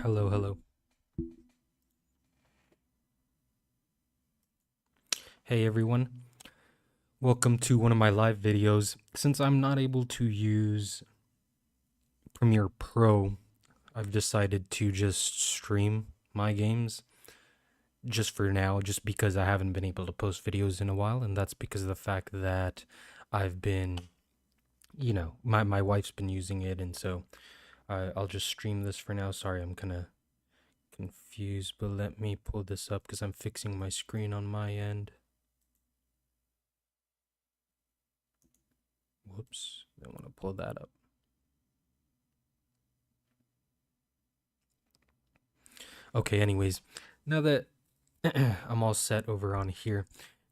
Hello, hello. Hey everyone. Welcome to one of my live videos. Since I'm not able to use Premiere Pro, I've decided to just stream my games just for now, just because I haven't been able to post videos in a while, and that's because of the fact that I've been, my wife's been using it, and so I'll just stream this for now. Sorry, I'm kind of confused, but let me pull this up because I'm fixing my screen on my end. Whoops, I want to pull that up. Okay, anyways, now that I'm all set over on here,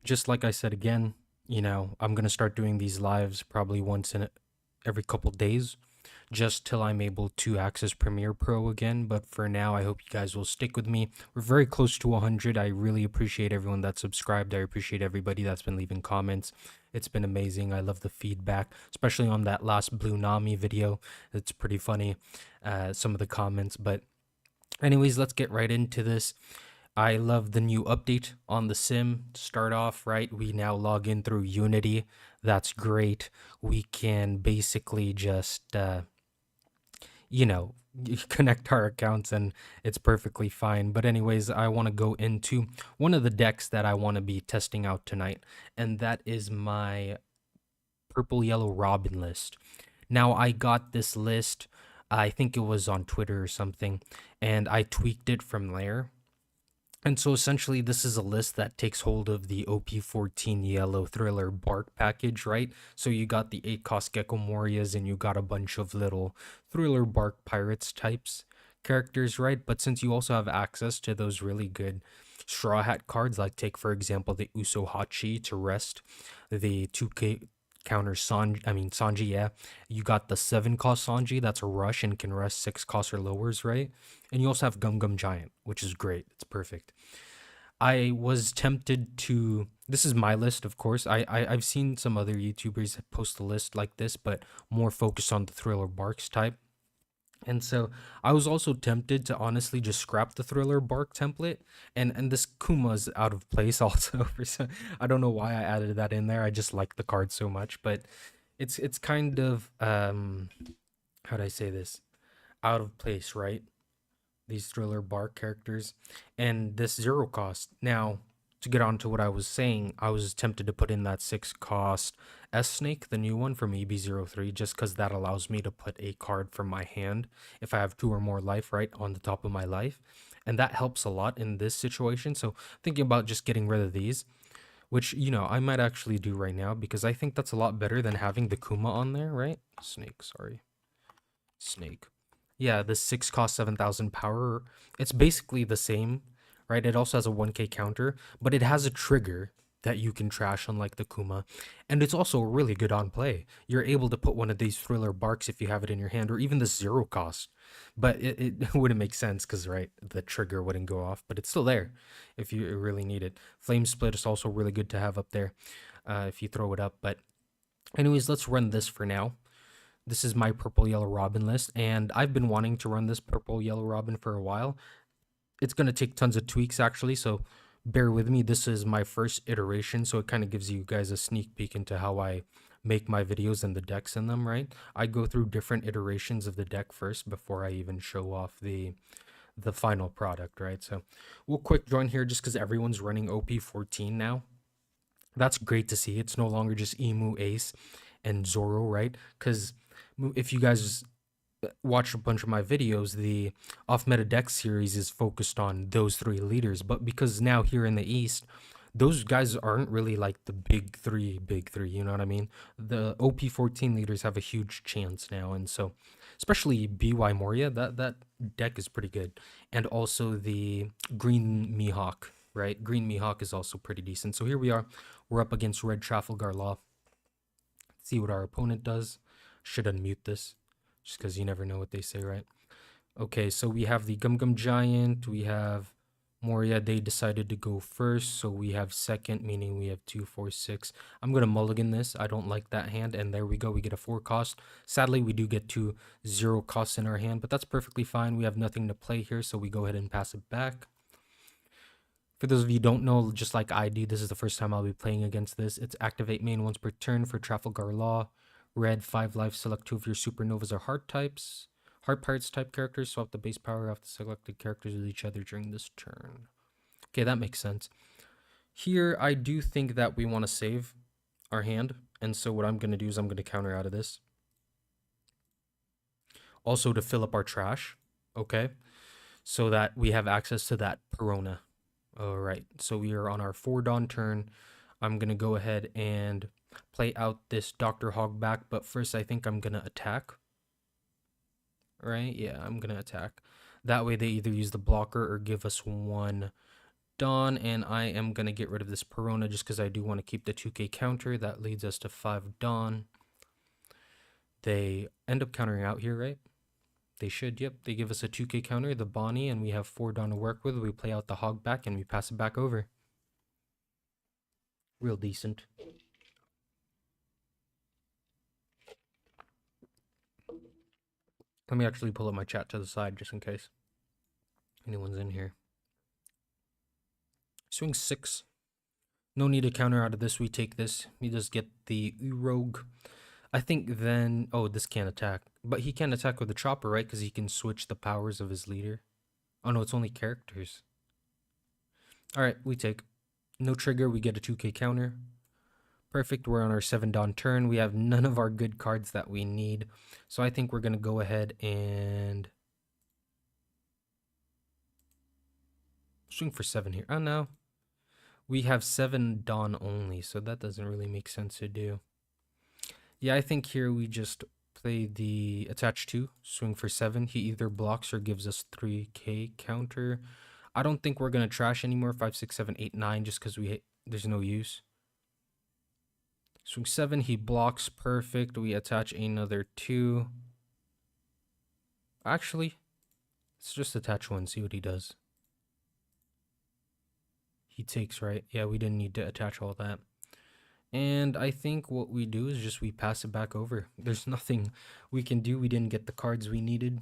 just like I said again, I'm going to start doing these lives probably once in every couple days, just till I'm able to access Premiere Pro again. But for now, I hope you guys will stick with me. We're very close to 100. I really appreciate everyone that's subscribed. I appreciate everybody that's been leaving comments. It's been amazing. I love the feedback, especially on that last Blue Nami video. It's pretty funny, some of the comments. But anyways, let's get right into this. I love the new update on the sim. Start off, right? We now log in through Unity. That's great. We can basically just, you know, connect our accounts and it's perfectly fine. But, anyways, I want to go into one of the decks that I want to be testing out tonight, and that is my purple yellow Robin list. Now, I got this list, I think it was on Twitter or something, and I tweaked it from there. And so essentially, this is a list that takes hold of the OP-14 Yellow Thriller Bark package, right? So you got the 8 cost Gecko Morias and you got a bunch of little Thriller Bark Pirates types characters, right? But since you also have access to those really good Straw Hat cards, like take for example the Uso Hachi to rest, the 2K counter Sanji, yeah. You got the 7 cost Sanji, that's a rush and can rest 6 costs or lowers, right? And you also have Gum Gum Giant, which is great. It's perfect. I was tempted to. This is my list, of course. I've seen some other YouTubers post a list like this, but more focused on the Thriller Barks type. And so I was also tempted to honestly just scrap the Thriller Bark template, and this Kuma's out of place also. I don't know why I added that in there. I just like the card so much, but it's kind of how do I say this? Out of place, right? These Thriller Bark characters, and this 0 cost. Now, to get on to what I was saying, I was tempted to put in that 6 cost S Snake, the new one from EB03, just because that allows me to put a card from my hand if I have 2 or more life, right, on the top of my life. And that helps a lot in this situation. So, thinking about just getting rid of these, which, I might actually do right now because I think that's a lot better than having the Kuma on there, right? Snake, sorry. Snake. Yeah, the 6 cost 7,000 power. It's basically the same, right? It also has a 1k counter, but it has a trigger that you can trash, unlike the Kuma. And it's also really good on play. You're able to put one of these Thriller Barks if you have it in your hand, or even the 0 cost. But it wouldn't make sense because, right, the trigger wouldn't go off, but it's still there if you really need it. Flame Split is also really good to have up there if you throw it up. But, anyways, let's run this for now. This is my purple yellow robin list, and I've been wanting to run this purple yellow robin for a while. It's going to take tons of tweaks actually, so bear with me. This is my first iteration, so it kind of gives you guys a sneak peek into how I make my videos and the decks in them, right? I go through different iterations of the deck first before I even show off the final product, right? So we'll quick join here just because everyone's running OP-14 now. That's great to see. It's no longer just Emu, Ace, and Zoro, right? Because if you guys watch a bunch of my videos, the off meta deck series is focused on those 3 leaders. But because now here in the East, those guys aren't really like the big three, you know what I mean? The OP-14 leaders have a huge chance now, and so especially BY Moria, that deck is pretty good. And also the Green Mihawk, right? Green Mihawk is also pretty decent. So here we are. We're up against Red Trafalgar Law. See what our opponent does. Should unmute this just because you never know what they say, right? Okay, so we have the Gum Gum Giant, we have Moria, they decided to go first, so we have second, meaning we have 2, 4, 6. I'm going to mulligan this. I don't like that hand, and there we go. We get a 4 cost. Sadly, we do get 2 0 costs in our hand, but that's perfectly fine. We have nothing to play here, so we go ahead and pass it back. For those of you who don't know, just like I do, this is the first time I'll be playing against this. It's activate main once per turn for Trafalgar Law. Red, 5 life, select 2 of your supernovas or heart types. Heart Pirates type characters swap the base power of the selected characters with each other during this turn. Okay, that makes sense. Here, I do think that we want to save our hand. And so what I'm going to do is I'm going to counter out of this. Also to fill up our trash, okay? So that we have access to that Perona. All right, so we are on our 4 Dawn turn. I'm going to go ahead and play out this Dr. Hogback, but first I think I'm going to attack. Right? Yeah, I'm going to attack. That way they either use the blocker or give us 1 Dawn, and I am going to get rid of this Perona just because I do want to keep the 2k counter. That leads us to 5 Dawn. They end up countering out here, right? They should, yep. They give us a 2k counter, the Bonnie, and we have 4 Dawn to work with. We play out the Hogback, and we pass it back over. Real decent. Let me actually pull up my chat to the side just in case anyone's in here. Swing 6. No need to counter out of this. We take this. We just get the Rogue. I think then... Oh, this can't attack. But he can attack with the Chopper, right? Because he can switch the powers of his leader. Oh, no, it's only characters. Alright, we take. No trigger. We get a 2k counter. Perfect. We're on our 7 Dawn turn. We have none of our good cards that we need. So I think we're going to go ahead and... swing for 7 here. Oh, no. We have 7 Dawn only, so that doesn't really make sense to do. Yeah, I think here we just play the attach 2, swing for 7. He either blocks or gives us 3k counter. I don't think we're going to trash anymore, 5, 6, 7, 8, 9, just because there's no use. Swing 7, he blocks, perfect. We attach another 2. Actually, let's just attach 1, see what he does. He takes, right? Yeah, we didn't need to attach all that. And I think what we do is just we pass it back over. There's nothing we can do. We didn't get the cards we needed.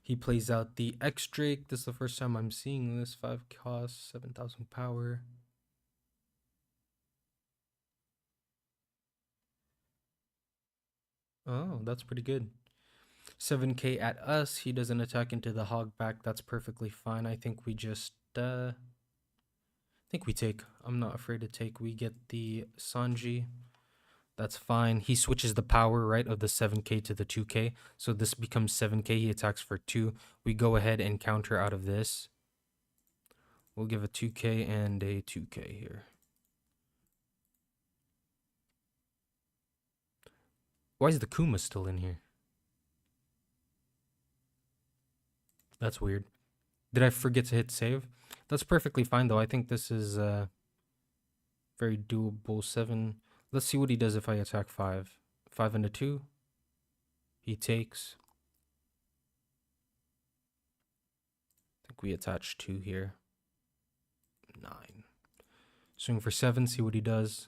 He plays out the X-Drake. This is the first time I'm seeing this. 5 cost, 7,000 power. Oh, that's pretty good. 7k at us. He doesn't attack into the Hogback. That's perfectly fine. I think we just... I think we take. I'm not afraid to take. We get the Sanji. That's fine. He switches the power, right, of the 7k to the 2k. So this becomes 7k. He attacks for 2. We go ahead and counter out of this. We'll give a 2k and a 2k here. Why is the Kuma still in here? That's weird. Did I forget to hit save? That's perfectly fine, though. I think this is very doable. 7. Let's see what he does if I attack 5. 5 into 2. He takes. I think we attach 2 here. 9. Swing for 7, see what he does.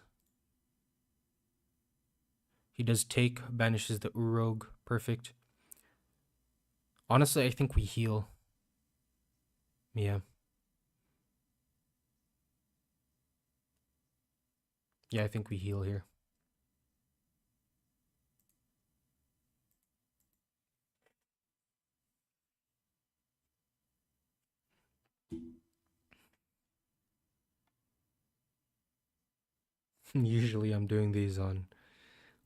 He does take, banishes the Urog. Perfect. Honestly, I think we heal. Yeah. Yeah, I think we heal here. Usually I'm doing these on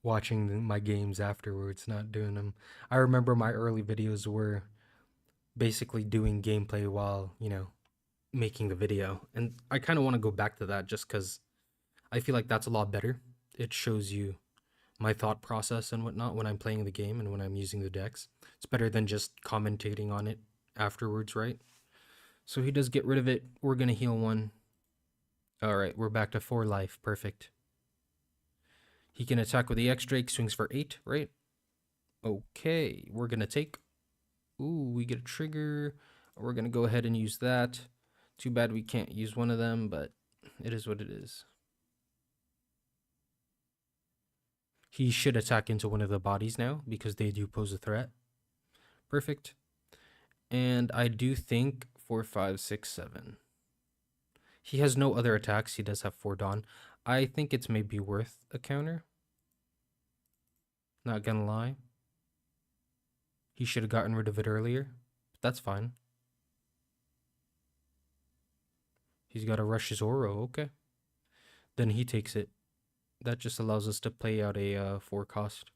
watching my games afterwards, not doing them. I remember my early videos were basically doing gameplay while, you know, making the video. And I kind of want to go back to that just because I feel like that's a lot better. It shows you my thought process and whatnot when I'm playing the game and when I'm using the decks. It's better than just commentating on it afterwards, right? So he does get rid of it. We're going to heal 1. All right, we're back to 4 life. Perfect. He can attack with the X-Drake, swings for 8, right? Okay, we're going to take. Ooh, we get a trigger. We're gonna go ahead and use that. Too bad we can't use one of them, but it is what it is. He should attack into one of the bodies now because they do pose a threat. Perfect. And I do think 4, 5, 6, 7. He has no other attacks. He does have 4 Dawn. I think it's maybe worth a counter. Not gonna lie. He should have gotten rid of it earlier. But that's fine. He's got to rush his Oro. Okay. Then he takes it. That just allows us to play out a 4 cost.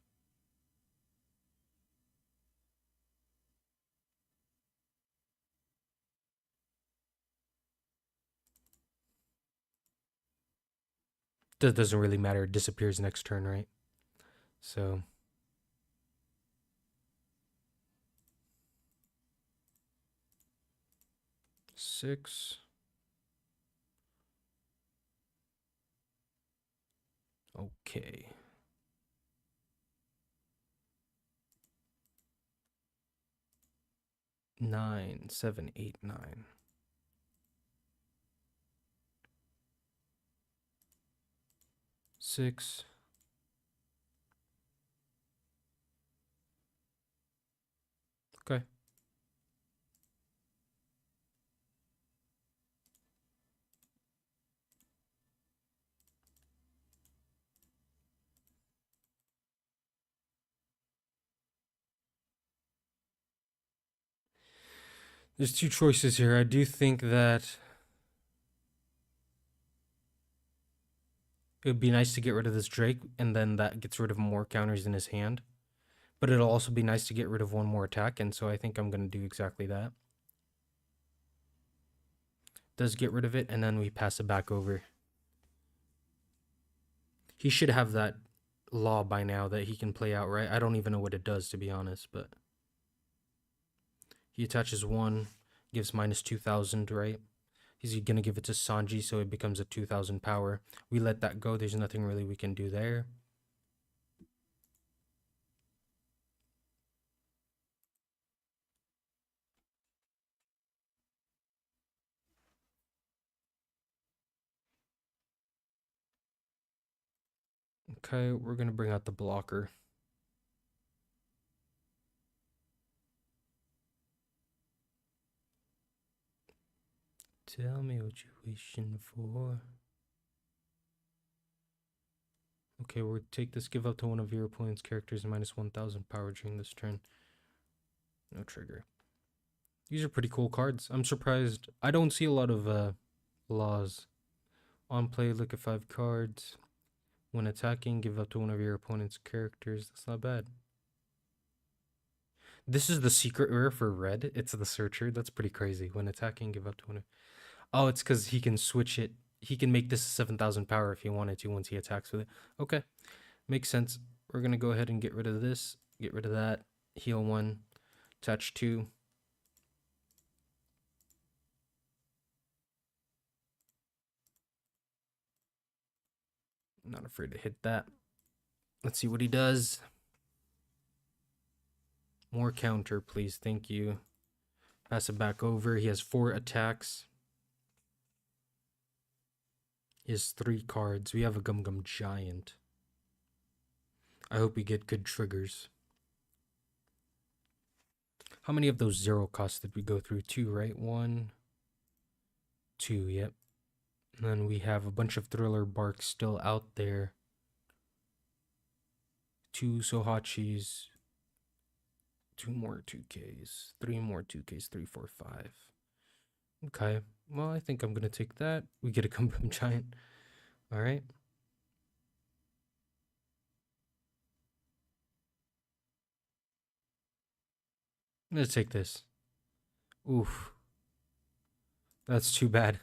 Doesn't really matter. It disappears next turn, right? So 6. Okay. 9, 7, 8, 9. 6. Okay. There's 2 choices here. I do think that it would be nice to get rid of this Drake, and then that gets rid of more counters in his hand. But it'll also be nice to get rid of one more attack, and so I think I'm going to do exactly that. Does get rid of it, and then we pass it back over. He should have that law by now that he can play out, right? I don't even know what it does, to be honest, but he attaches 1, gives minus 2,000, right? He's going to give it to Sanji, so it becomes a 2,000 power. We let that go. There's nothing really we can do there. Okay, we're going to bring out the blocker. Tell me what you're wishing for. Okay, we'll take this, give up to one of your opponent's characters minus 1,000 power during this turn. No trigger. These are pretty cool cards. I'm surprised. I don't see a lot of laws. On play, look at 5 cards. When attacking, give up to one of your opponent's characters. That's not bad. This is the secret rare for red. It's the searcher. That's pretty crazy. When attacking, give up to one of... Oh, it's because he can switch it. He can make this 7,000 power if he wanted to once he attacks with it. Okay. Makes sense. We're going to go ahead and get rid of this. Get rid of that. Heal 1. Touch 2. Not afraid to hit that. Let's see what he does. More counter, please. Thank you. Pass it back over. He has 4 attacks. He has 3 cards. We have a Gum Gum Giant. I hope we get good triggers. How many of those 0 costs did we go through? 2, right? 1, 2, yep. And then we have a bunch of Thriller Barks still out there. 2 Sohachis. 2 more 2Ks. 3 more 2Ks. 3, 4, 5. Okay. Well, I think I'm going to take that. We get a Gum Gum Giant. All right. I'm going to take this. Oof. That's too bad.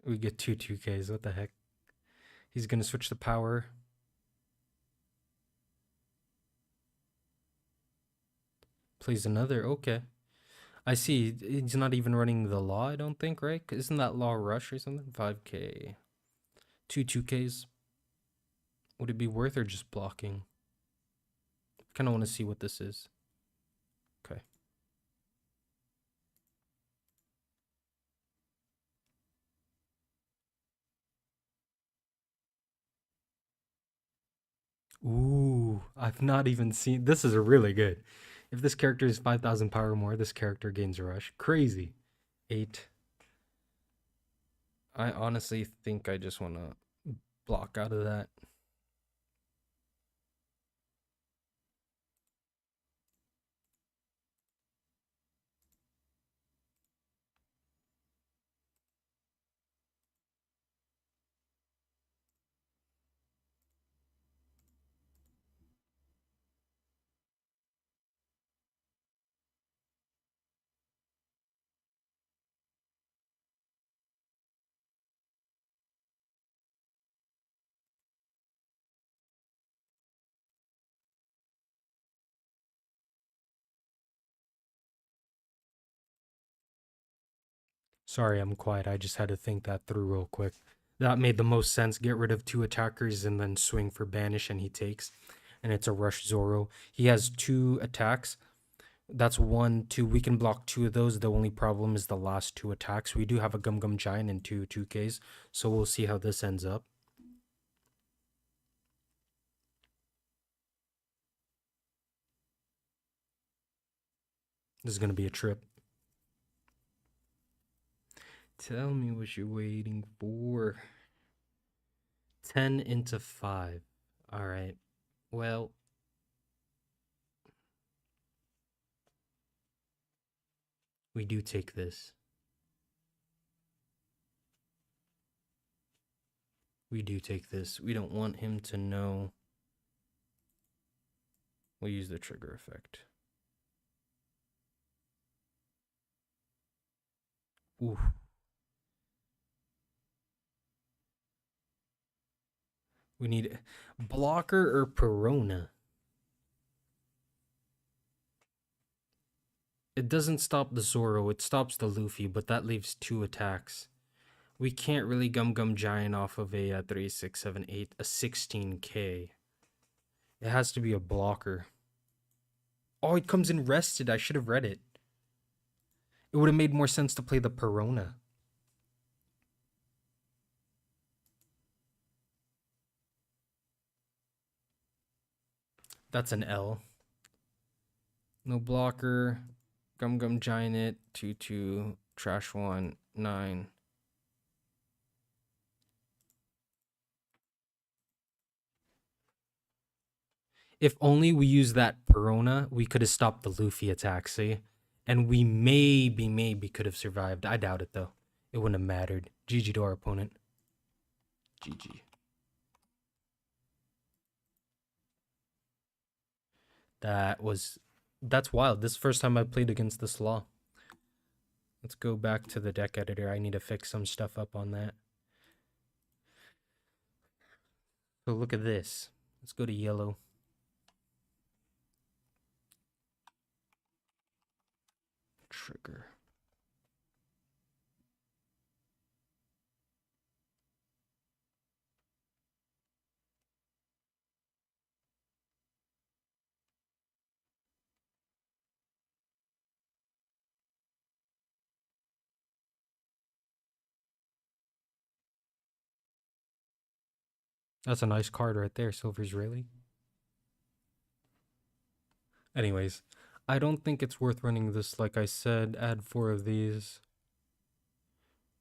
We get 2 2Ks. What the heck? He's going to switch the power. Plays another. Okay. I see. He's not even running the law, I don't think, right? Isn't that law rush or something? 5k. 2Ks. Would it be worth or just blocking? Kind of want to see what this is. Okay. Ooh, I've not even seen. This is really good. If this character is 5,000 power more, this character gains a rush. Crazy. 8. I honestly think I just want to block out of that. Sorry, I'm quiet. I just had to think that through real quick. That made the most sense. Get rid of 2 attackers and then swing for banish, and he takes. And it's a rush Zoro. He has 2 attacks. That's 1, 2. We can block 2 of those. The only problem is the last 2 attacks. We do have a Gum Gum Giant and 2Ks. So we'll see how this ends up. This is going to be a trip. Tell me what you're waiting for. 10 into 5. All right. Well, we do take this. We do take this. We don't want him to know. We'll use the trigger effect. Ooh. We need blocker or Perona. It doesn't stop the Zoro. It stops the Luffy, but that leaves 2 attacks. We can't really Gum Gum Giant off of a 3, 6, 7, 8, a 16k. It has to be a blocker. Oh, it comes in rested. I should have read it. It would have made more sense to play the Perona. That's an L. No blocker. Gum Gum Giant it. 2, 2. Trash 1. 9. If only we used that Perona, we could have stopped the Luffy attack, see? And we maybe could have survived. I doubt it, though. It wouldn't have mattered. GG to our opponent. GG. That's wild. This is the first time I played against this law. Let's go back to the deck editor. I need to fix some stuff up on that. So look at this. Let's go to yellow. Trigger. That's a nice card right there, Silver's Rayleigh. Anyways, I don't think it's worth running this. Like I said, add 4 of these.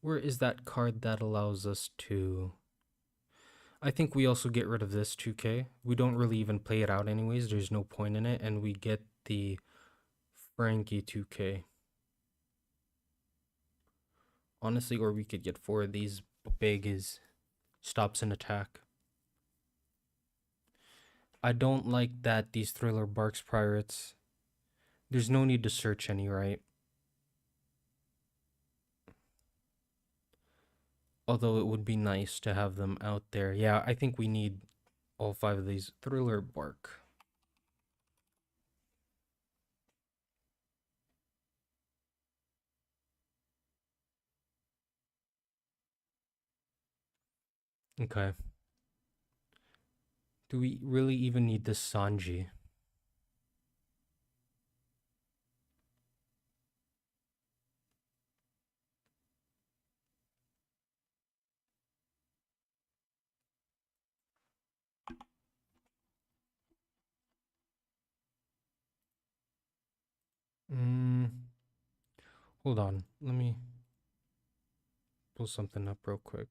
Where is that card that allows us to... I think we also get rid of this 2k. We don't really even play it out anyways. There's no point in it. And we get the Frankie 2k. Honestly, or we could get 4 of these. Big is stops an attack. I don't like that these Thriller Barks Pirates. There's no need to search any, right? Although it would be nice to have them out there. Yeah, I think we need all 5 of these. Thriller Bark. Okay. Do we really even need this Sanji? Mm, hold on. Let me pull something up real quick.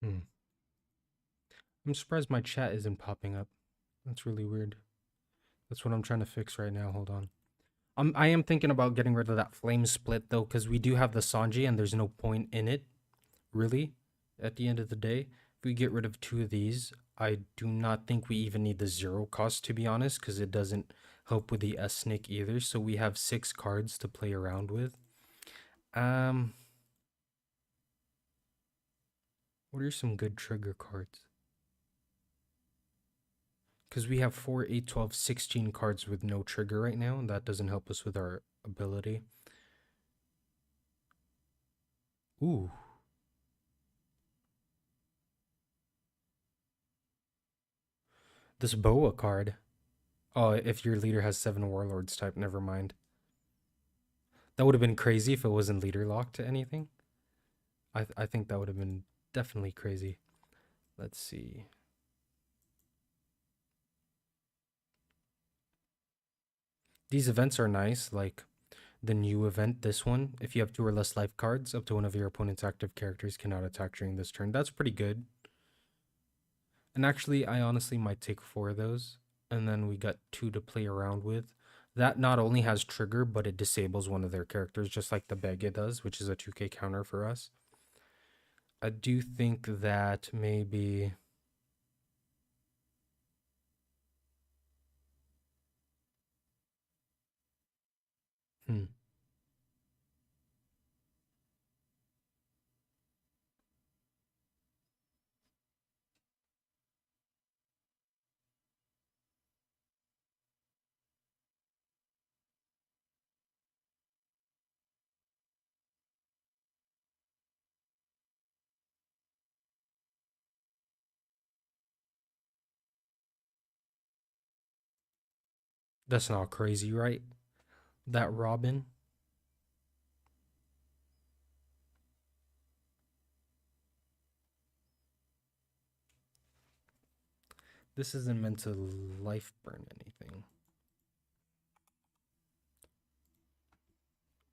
Hmm. I'm surprised my chat isn't popping up. That's really weird. That's what I'm trying to fix right now. Hold on. I am thinking about getting rid of that flame split though, because we do have the Sanji and there's no point in it, really, at the end of the day. If we get rid of two of these, I do not think we even need the zero cost, to be honest, because it doesn't help with the S-Nick either. So we have 6 cards to play around with. What are some good trigger cards? Because we have 4, 8, 12, 16 cards with no trigger right now, and that doesn't help us with our ability. Ooh. This Boa card. Oh, if your leader has 7 Warlords type, never mind. That would have been crazy if it wasn't leader locked to anything. I think that would have been definitely crazy. Let's see. These events are nice, like the new event, this one. If you have 2 or less life cards, up to one of your opponent's active characters cannot attack during this turn. That's pretty good. And actually, I honestly might take 4 of those. And then we got 2 to play around with. That not only has trigger, but it disables one of their characters, just like the Bege does, which is a 2k counter for us. I do think that maybe... Hmm. That's not crazy, right? That Robin. This isn't meant to life burn anything.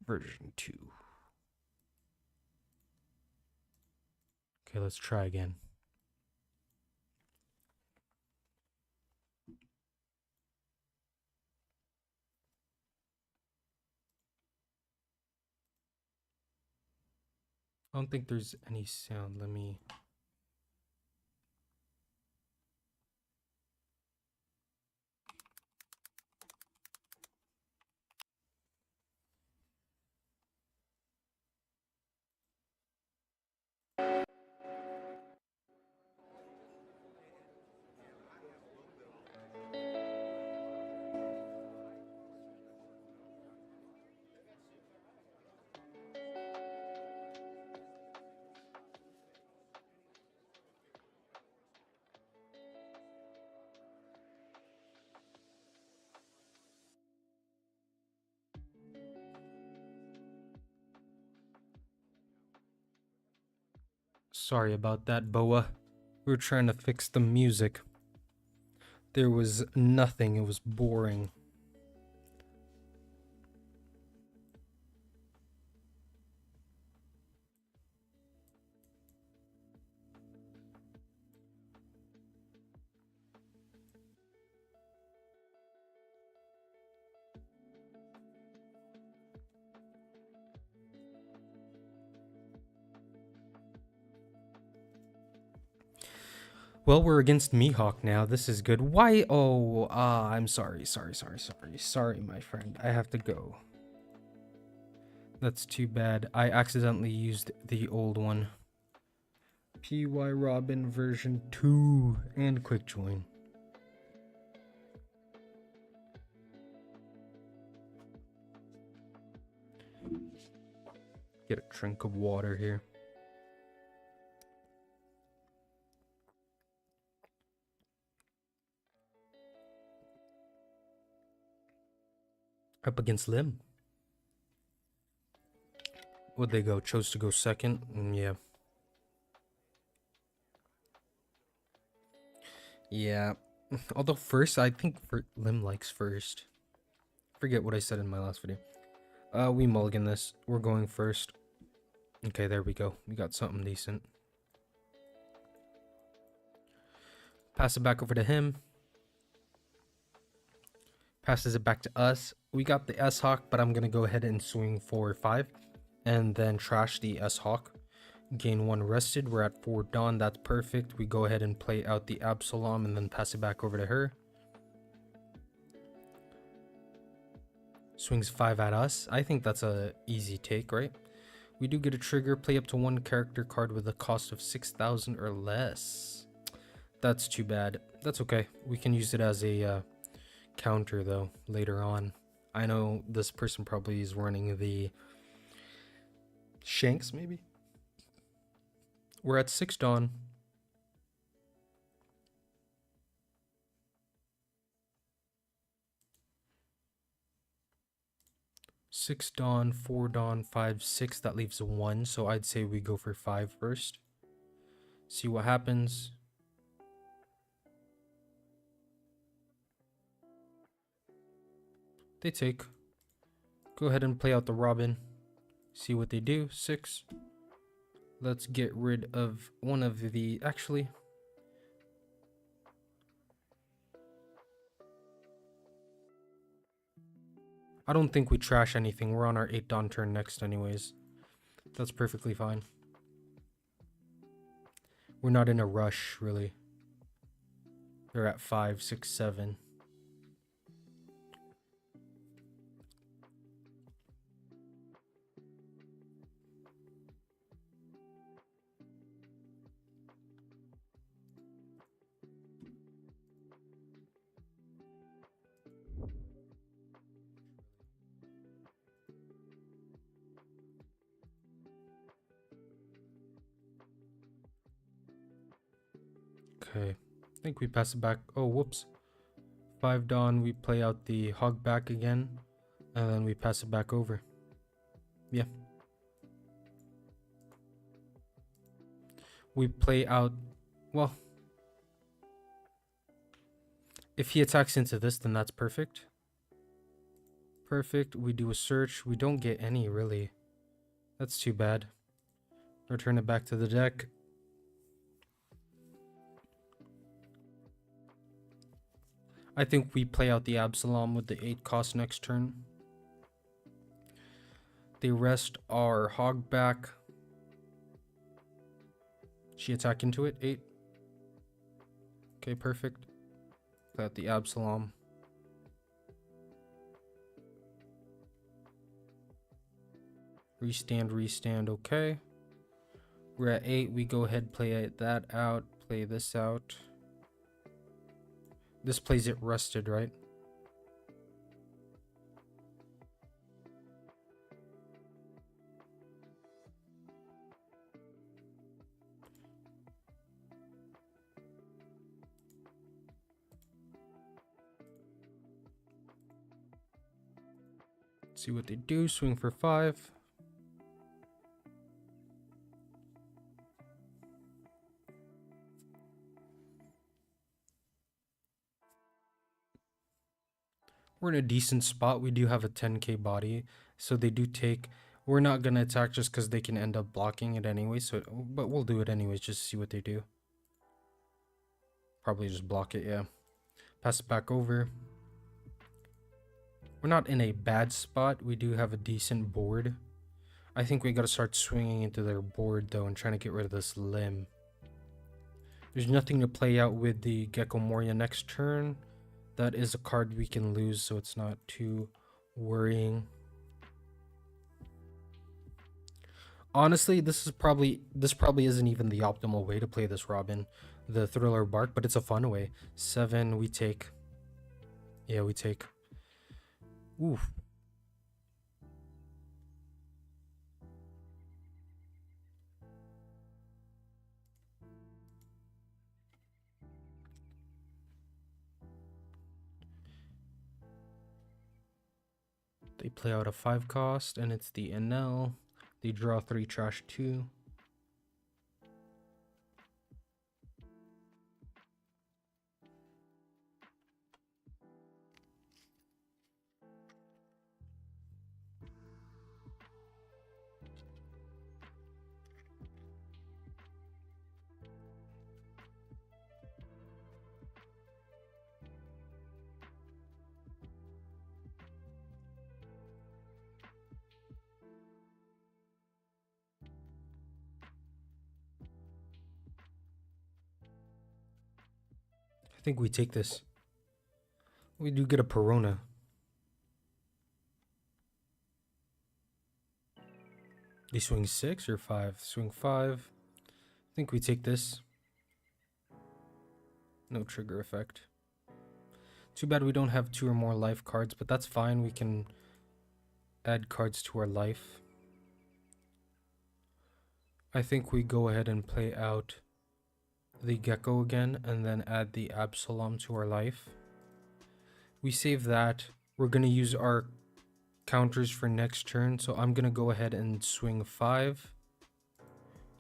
Version 2. Okay, let's try again. I don't think there's any sound. Let me... Sorry about that, Boa. We were trying to fix the music. There was nothing. It was boring. Well, we're against Mihawk now. This is good. Why? Oh, I'm sorry. Sorry, my friend. I have to go. That's too bad. I accidentally used the old one. PY Robin version 2 and quick join. Get a drink of water here. Up against Lim. Would they go? Chose to go second? Yeah. Yeah. Although first, I think Lim likes first. Forget what I said in my last video. We mulligan this. We're going first. Okay, there we go. We got something decent. Pass it back over to him. Passes it back to us. We got the S-Hawk, but I'm going to go ahead and swing for 5. And then trash the S-Hawk. Gain 1 rested. We're at 4 Dawn. That's perfect. We go ahead and play out the Absalom and then pass it back over to her. Swings 5 at us. I think that's a easy take, right? We do get a trigger. Play up to 1 character card with a cost of 6,000 or less. That's too bad. That's okay. We can use it as a counter though later on. I know this person probably is running the Shanks maybe. We're at 6 Dawn. Six Dawn, 4 Dawn, 5, 6. That leaves 1. So I'd say we go for 5 first. See what happens. They take. Go ahead and play out the Robin. See what they do. 6. Let's get rid of one of the... Actually... I don't think we trash anything. We're on our 8 Dawn turn next anyways. That's perfectly fine. We're not in a rush, really. They're at 5, 6, 7. Okay, I think we pass it back. Oh, whoops. 5 Dawn, we play out the hog back again, and then we pass it back over. Yeah. We play out, well, if he attacks into this, then that's perfect. Perfect. We do a search. We don't get any, really. That's too bad. Return it back to the deck. I think we play out the Absalom with the 8 cost next turn. They rest our hog back. She attack into it. 8. Okay, perfect. Play out the Absalom. Restand, restand. Okay. We're at 8. We go ahead, play that out. Play this out. This plays it rusted, right? See what they do. Swing for 5. We're in a decent spot. We do have a 10k body, so they do take. We're not gonna attack just because they can end up blocking it anyway. So, but we'll do it anyways just to see what they do. Probably just block it. Yeah. Pass it back over. We're not in a bad spot. We do have a decent board. I think we gotta start swinging into their board though and trying to get rid of this limb. There's nothing to play out with the Gecko Moria next turn. That is a card we can lose, so it's not too worrying. Honestly, this probably isn't even the optimal way to play this Robin, the Thriller Bark, but it's a fun way. 7, we take. Yeah, we take. Oof. They play out a 5 cost, and it's the NL. They draw 3, trash 2. I think we take this. We do get a Perona. They swing 6 or 5? Swing 5. I think we take this. No trigger effect. Too bad we don't have 2 or more life cards, but that's fine. We can add cards to our life. I think we go ahead and play out the Gecko again and then add the Absalom to our life. We save that. We're going to use our counters for next turn, so I'm going to go ahead and swing 5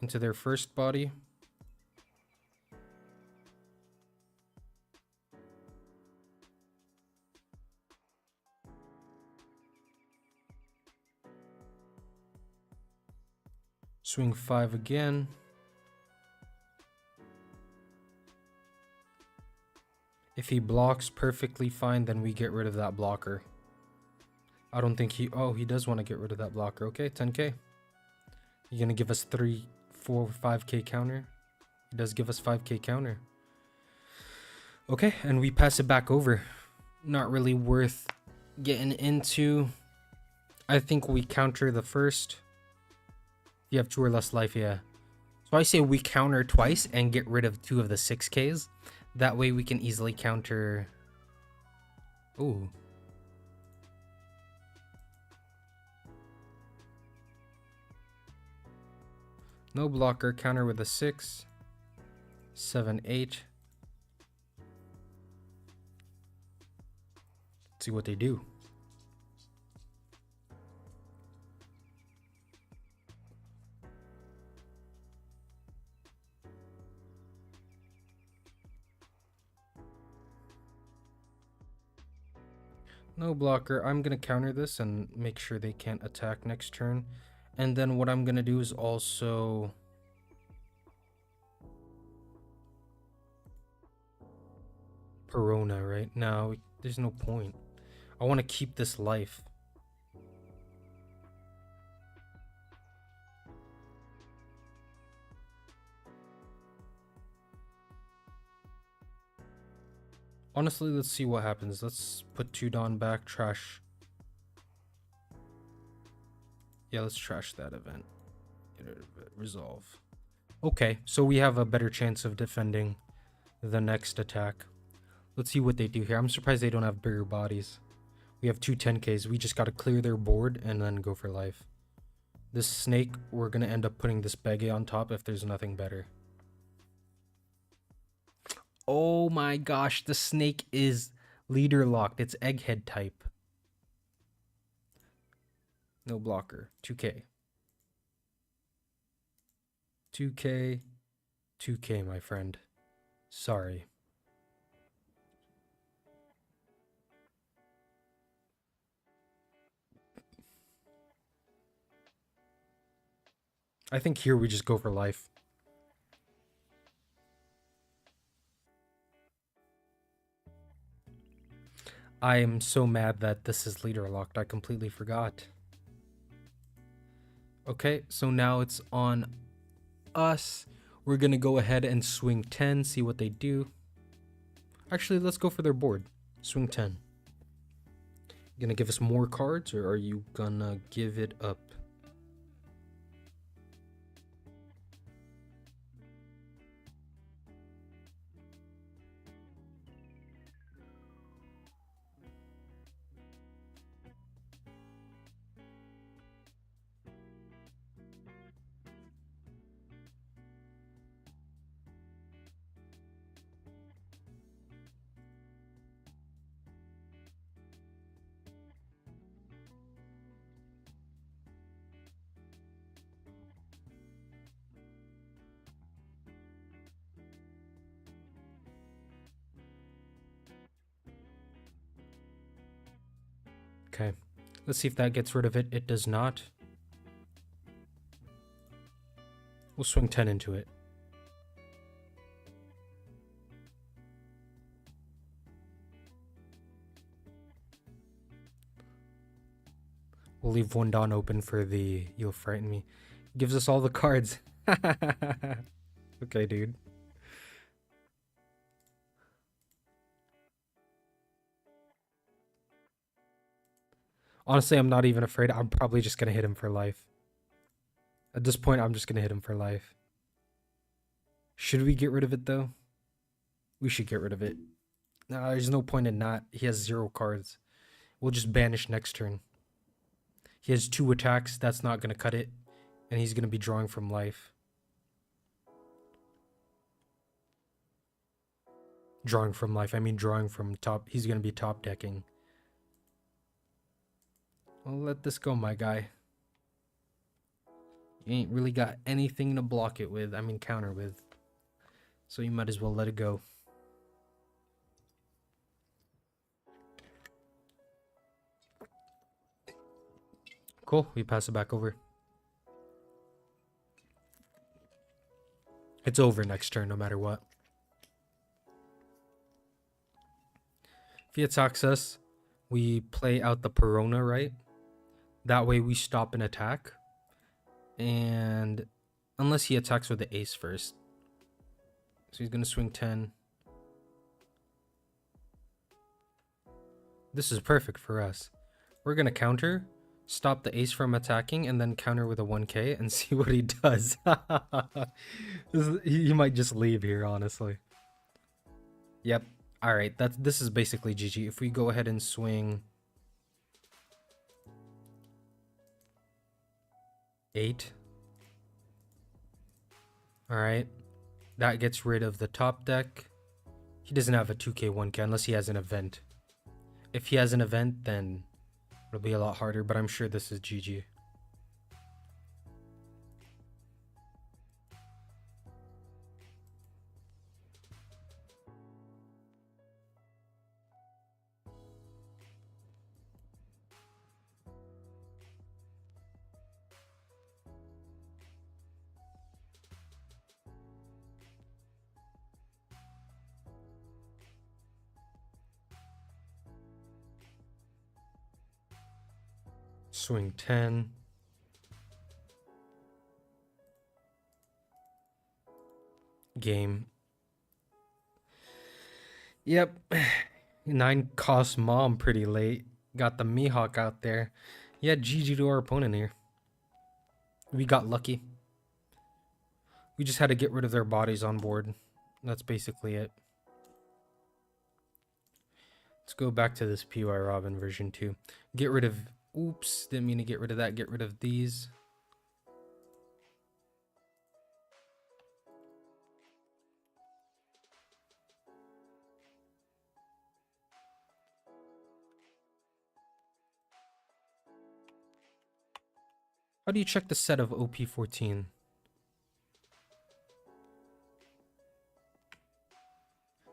into their first body. Swing 5 again. If he blocks perfectly fine, then we get rid of that blocker. I don't think he... Oh, he does want to get rid of that blocker. Okay, 10k. You're going to give us 3, 4, 5k counter. He does give us 5k counter. Okay, and we pass it back over. Not really worth getting into. I think we counter the first. You have 2 or less life, yeah. So I say we counter twice and get rid of 2 of the 6ks. That way we can easily counter... Ooh. No blocker, counter with a 6. 7, 8. Let's see what they do. No blocker. I'm going to counter this and make sure they can't attack next turn. And then what I'm going to do is also... Perona, right? No, there's no point. I want to keep this life. Honestly, let's see what happens. Let's put 2 Dawn back, trash. Yeah, let's trash that event. Resolve. Okay, so we have a better chance of defending the next attack. Let's see what they do here. I'm surprised they don't have bigger bodies. We have 2 10ks. We just got to clear their board and then go for life. This snake, we're going to end up putting this Bege on top if there's nothing better. Oh my gosh, the snake is leader locked. It's egghead type. No blocker. 2k. 2k. 2k, my friend. Sorry. I think here we just go for life. I am so mad that this is leader locked. I completely forgot. Okay, so now it's on us. We're going to go ahead and swing 10, see what they do. Actually, let's go for their board. Swing 10. You gonna give us more cards, or are you gonna give it up? Okay. Let's see if that gets rid of it. It does not. We'll swing 10 into it. We'll leave one Dawn open for the You'll Frighten Me. Gives us all the cards. Okay, dude. Honestly, I'm not even afraid. I'm probably just going to hit him for life. At this point, I'm just going to hit him for life. Should we get rid of it, though? We should get rid of it. No, there's no point in not. He has 0 cards. We'll just banish next turn. He has 2 attacks. That's not going to cut it. And he's going to be drawing from life. Drawing from life. I mean drawing from top. He's going to be top decking. I'll let this go, my guy. You ain't really got anything to block it with. I mean counter with. So you might as well let it go. Cool. We pass it back over. It's over next turn no matter what. If he attacks us, we play out the Perona, right? That way we stop an attack. And unless he attacks with the ace first. So he's going to swing 10. This is perfect for us. We're going to counter, stop the ace from attacking, and then counter with a 1k and see what he does. He might just leave here, honestly. Yep. Alright, this is basically GG. If we go ahead and swing 8. Alright. That gets rid of the top deck. He doesn't have a 2k, 1k unless he has an event. If he has an event, then it'll be a lot harder, but I'm sure this is GG. Swing 10. Game. Yep. 9 cost mom pretty late. Got the Mihawk out there. Yeah, GG to our opponent here. We got lucky. We just had to get rid of their bodies on board. That's basically it. Let's go back to this PY Robin version 2. Get rid of... Oops, didn't mean to get rid of that. Get rid of these. How do you check the set of OP-14?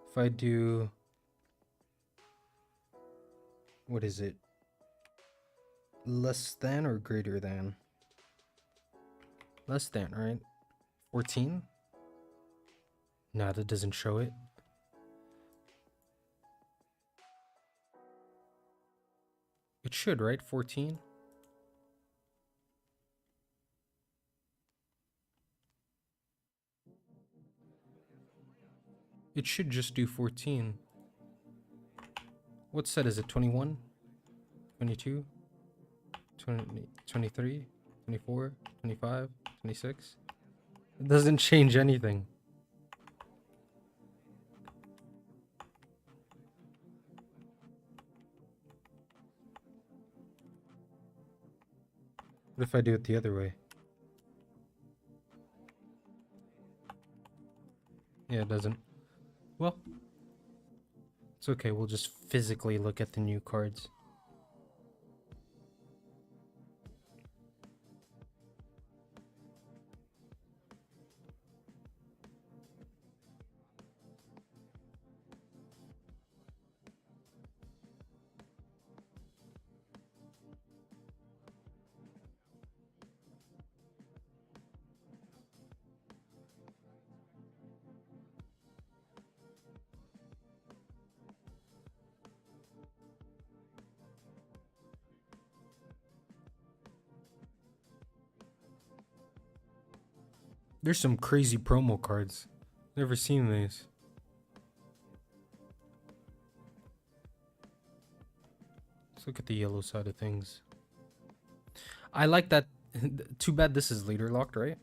If I do... What is it? Less than or greater than? Less than, right? 14? Nah, that doesn't show it. It should, right? 14? It should just do 14. What set is it? 21? 22? 20, 23? 24? 25? 26? It doesn't change anything. What if I do it the other way? Yeah, it doesn't. Well, it's okay. We'll just physically look at the new cards. There's some crazy promo cards. Never seen these. Let's look at the yellow side of things. I like that. Too bad this is leader locked, right?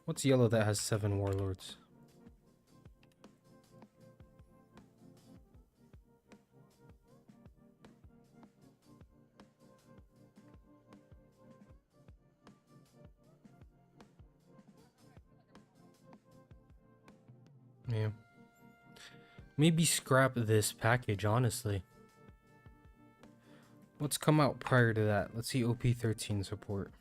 What's yellow that has 7 warlords? Yeah. Maybe scrap this package, honestly. What's come out prior to that? Let's see OP-13 support.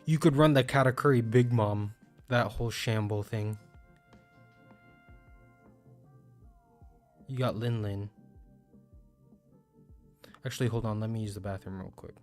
You could run the Katakuri Big Mom, that whole shamble thing. You got Lin Lin. Actually, hold on, let me use the bathroom real quick.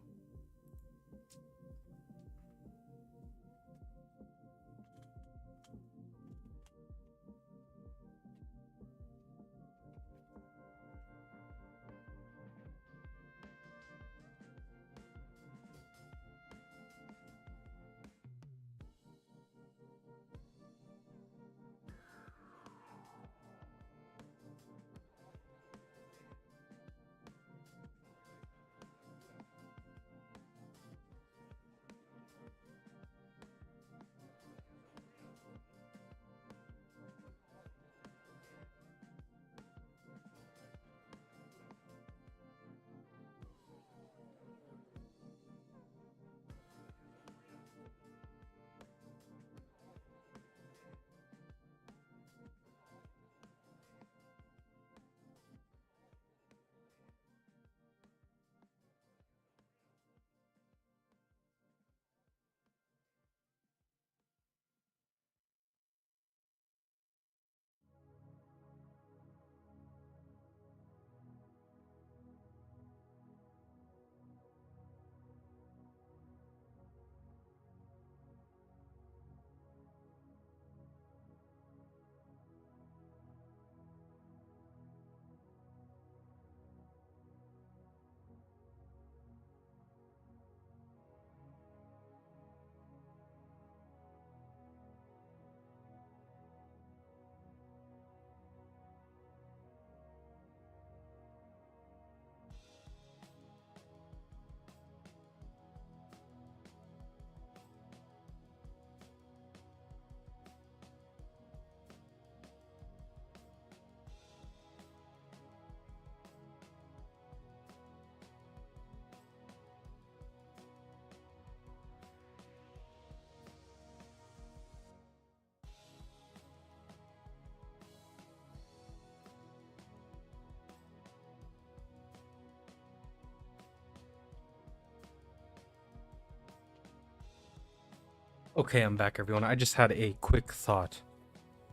Okay, I'm back, everyone. I just had a quick thought.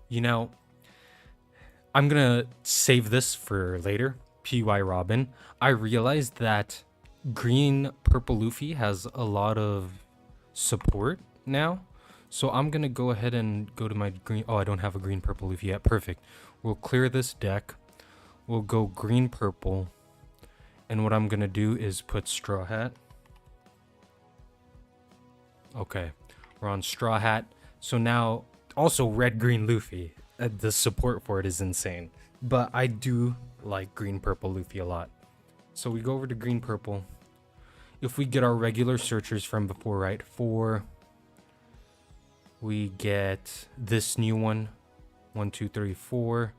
You know, I'm gonna save this for later. PY Robin. I realized that green purple Luffy has a lot of support now. So I'm gonna go ahead and go to my green. Oh, I don't have a green purple Luffy yet. Perfect. We'll clear this deck. We'll go green purple. And what I'm gonna do is put Straw Hat. Okay, we're on Straw Hat. So now also red green Luffy. The support for it is insane. But I do like green purple Luffy a lot. So we go over to green purple. If we get our regular searchers from before, right? 4. We get this new one. 1, 2, 3, 4.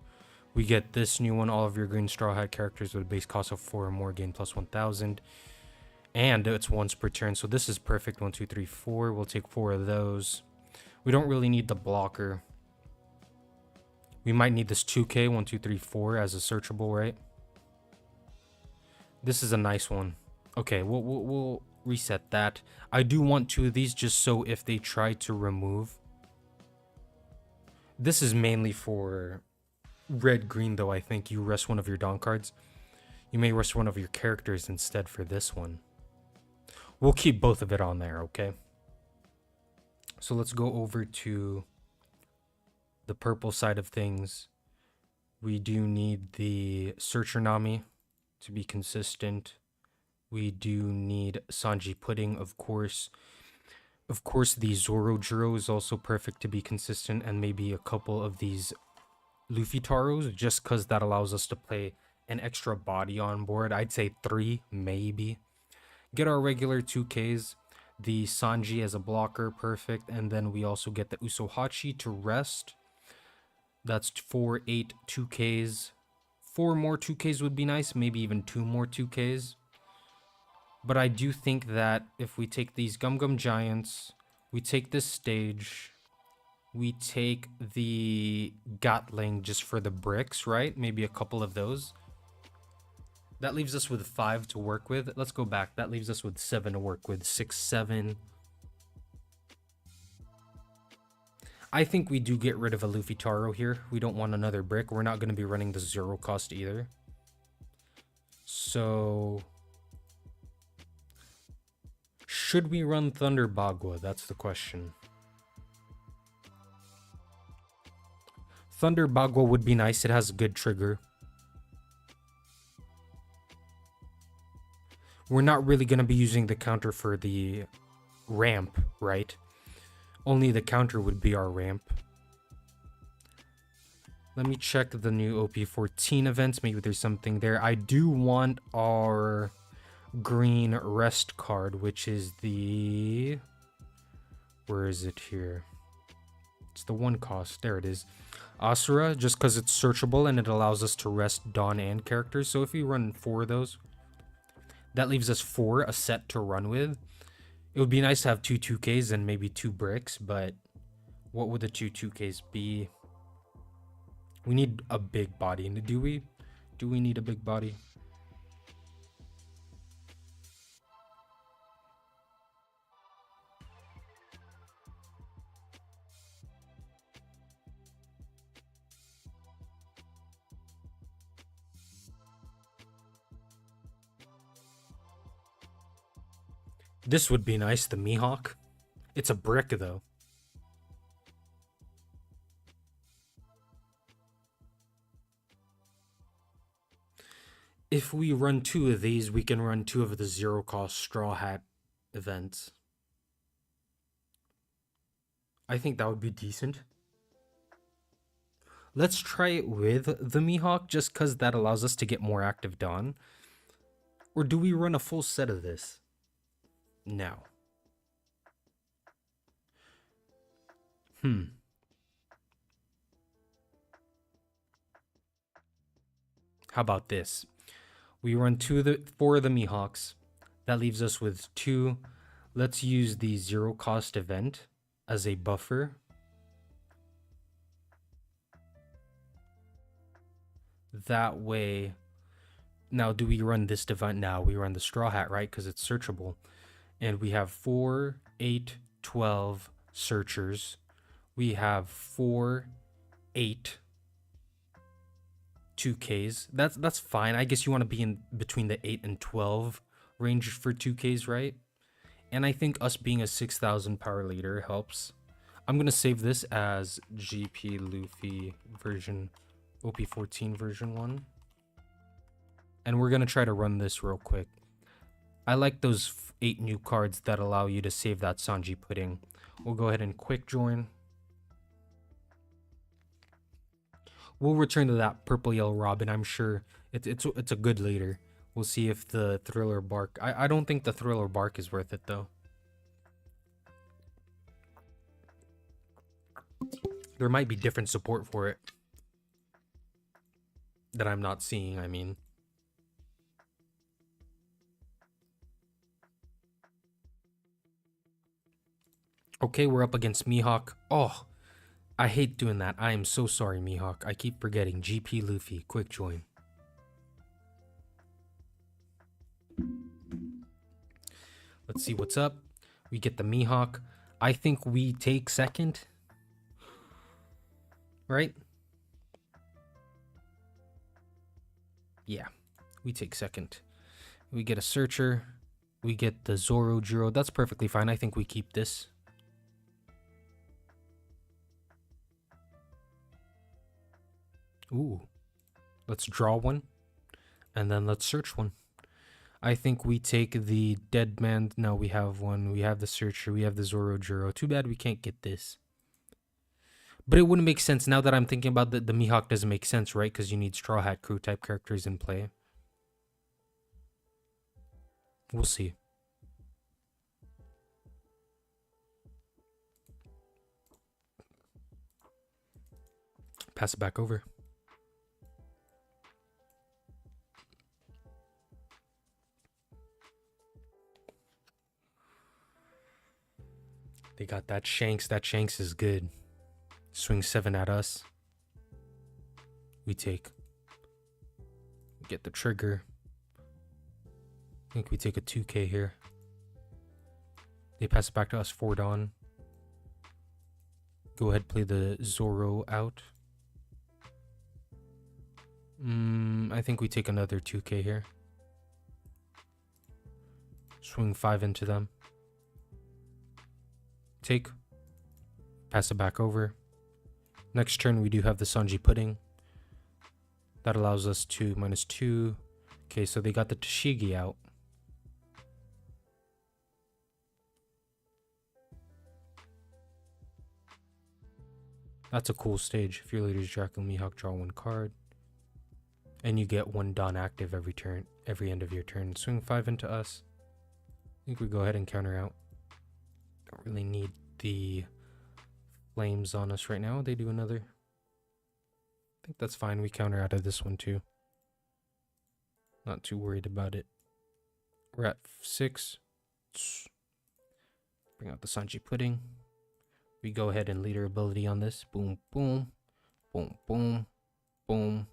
We get this new one. All of your green Straw Hat characters with a base cost of 4 or more gain plus 1,000. And it's once per turn. So this is perfect. 1, 2, 3, 4. We'll take 4 of those. We don't really need the blocker. We might need this 2K, 1, 2, 3, 4 as a searchable, right? This is a nice one. Okay, we'll reset that. I do want 2 of these just so if they try to remove. This is mainly for red-green, though, I think. You rest one of your Dawn cards. You may rest one of your characters instead for this one. We'll keep both of it on there, okay? So let's go over to the purple side of things, we do need the Searcher Nami to be consistent. We do need Sanji Pudding, of course. Of course, the Zoro Juro is also perfect to be consistent, and maybe a couple of these Luffy Taros, just because that allows us to play an extra body on board. I'd say 3, maybe. Get our regular 2Ks. The Sanji as a blocker, perfect. And then we also get the Usohachi to rest. That's 4, 8, 2Ks. 4 more 2Ks would be nice, maybe even 2 more 2Ks. But I do think that if we take these Gum Gum Giants, we take this stage, we take the Gatling just for the bricks, right? Maybe a couple of those. That leaves us with 5 to work with. Let's go back. That leaves us with 7 to work with. 6, 7. I think we do get rid of a Luffy Taro here. We don't want another brick. We're not going to be running the 0 cost either. So should we run Thunder Bagua? That's the question. Thunder Bagua would be nice. It has a good trigger. We're not really going to be using the counter for the ramp, right? Only the counter would be our ramp. Let me check the new OP-14 events. Maybe there's something there. I do want our green rest card, which is the... Where is it here? It's the 1 cost. There it is. Asura, just because it's searchable and it allows us to rest Dawn and characters. So if we run 4 of those, that leaves us 4, a set to run with. It would be nice to have 2 2Ks and maybe 2 bricks, but what would the 2 2Ks be? We need a big body. Do we? Do we need a big body? This would be nice, the Mihawk. It's a brick, though. If we run 2 of these, we can run 2 of the 0 cost Straw Hat events. I think that would be decent. Let's try it with the Mihawk, just because that allows us to get more active Dawn. Or do we run a full set of this? No. How about this? We run 4 of the Mihawks. That leaves us with 2. Let's use the 0 cost event as a buffer. That way... Now, do we run this event now? We run the Straw Hat, right? Because it's searchable. And we have 4, 8, 12 searchers. We have 4, 8 2Ks. That's fine. I guess you want to be in between the 8 and 12 range for 2Ks, right? And I think us being a 6,000 power leader helps. I'm going to save this as GP Luffy version, OP-14 version 1. And we're going to try to run this real quick. I like those 8 new cards that allow you to save that Sanji Pudding. We'll go ahead and quick join. We'll return to that Purple Yellow Robin. I'm sure it's a good leader. We'll see if the Thriller Bark... I don't think the Thriller Bark is worth it, though. There might be different support for it that I'm not seeing, I mean. Okay, we're up against Mihawk. Oh, I hate doing that. I am so sorry, Mihawk. I keep forgetting. GP Luffy, quick join. Let's see what's up. We get the Mihawk. I think we take second. Right? Yeah, we take second. We get a Searcher. We get the Zoro Juro. That's perfectly fine. I think we keep this. Ooh. Let's draw one. And then let's search one. I think we take the dead man. No, we have one. We have the searcher. We have the Zoro Juro. Too bad we can't get this. But it wouldn't make sense now that I'm thinking about the Mihawk doesn't make sense, right? Because you need Straw Hat Crew type characters in play. We'll see. Pass it back over. They got that Shanks. That Shanks is good. Swing 7 at us. We take. We get the trigger. I think we take a 2K here. They pass it back to us. 4 Dawn. Go ahead, play the Zoro out. I think we take another 2K here. Swing 5 into them. Take. Pass it back over. Next turn, we do have the Sanji Pudding. That allows us to -2. Okay, so they got the Tashigi out. That's a cool stage. If your leader's Draco Mihawk, draw 1 card. And you get 1 Dawn active every end of your turn. Swing 5 into us. I think we go ahead and counter out. Don't really need the flames on us right now. They do another. I think that's fine. We counter out of this one too. Not too worried about it. We're at 6. Bring out the Sanji Pudding. We go ahead and leader ability on this. Boom, boom, boom, boom, boom.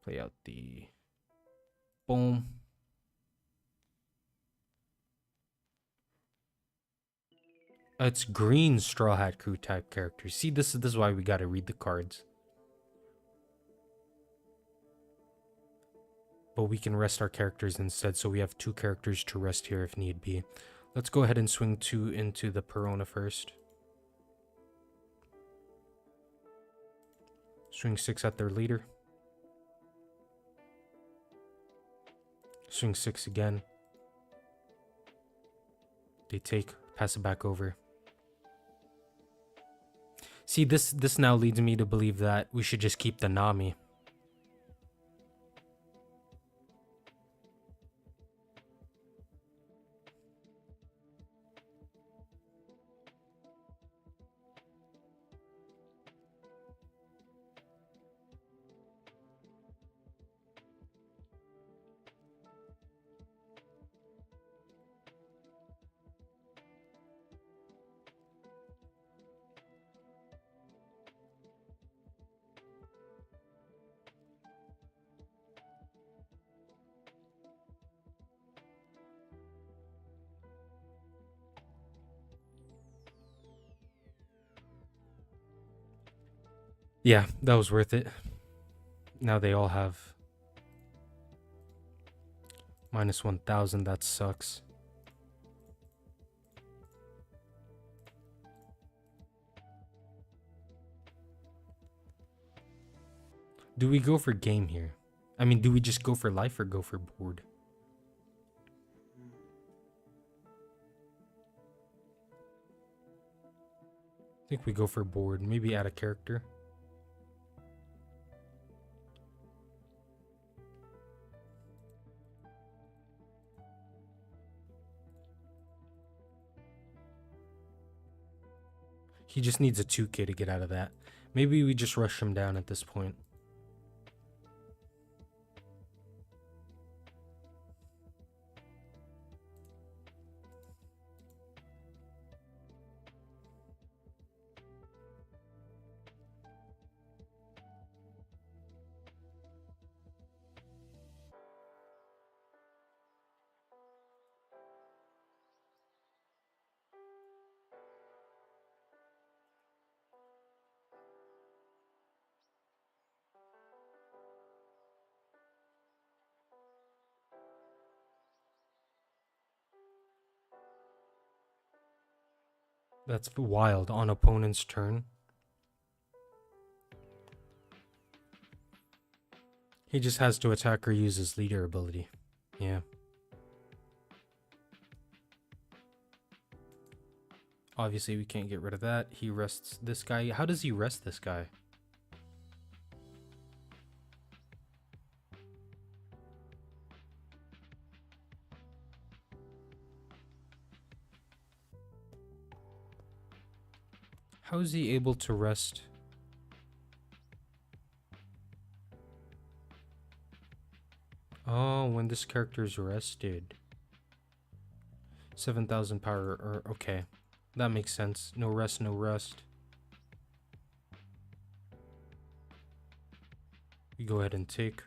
Play out the boom. It's green Straw Hat Crew type characters. See, this is why we gotta read the cards. But we can rest our characters instead, so we have 2 characters to rest here if need be. Let's go ahead and swing 2 into the Perona first. Swing 6 at their leader. Swing 6 again. They take, pass it back over. See, this now leads me to believe that we should just keep the Nami. Yeah, that was worth it. Now they all have -1000. That sucks. Do we go for game here? I mean, do we just go for life or go for board? I think we go for board. Maybe add a character. He just needs a 2K to get out of that. Maybe we just rush him down at this point. That's wild. On opponent's turn. He just has to attack or use his leader ability. Yeah. Obviously, we can't get rid of that. He rests this guy. How does he rest this guy? How is he able to rest? Oh, when this character is rested. 7,000 power, or okay. That makes sense. No rest, no rest. We go ahead and take.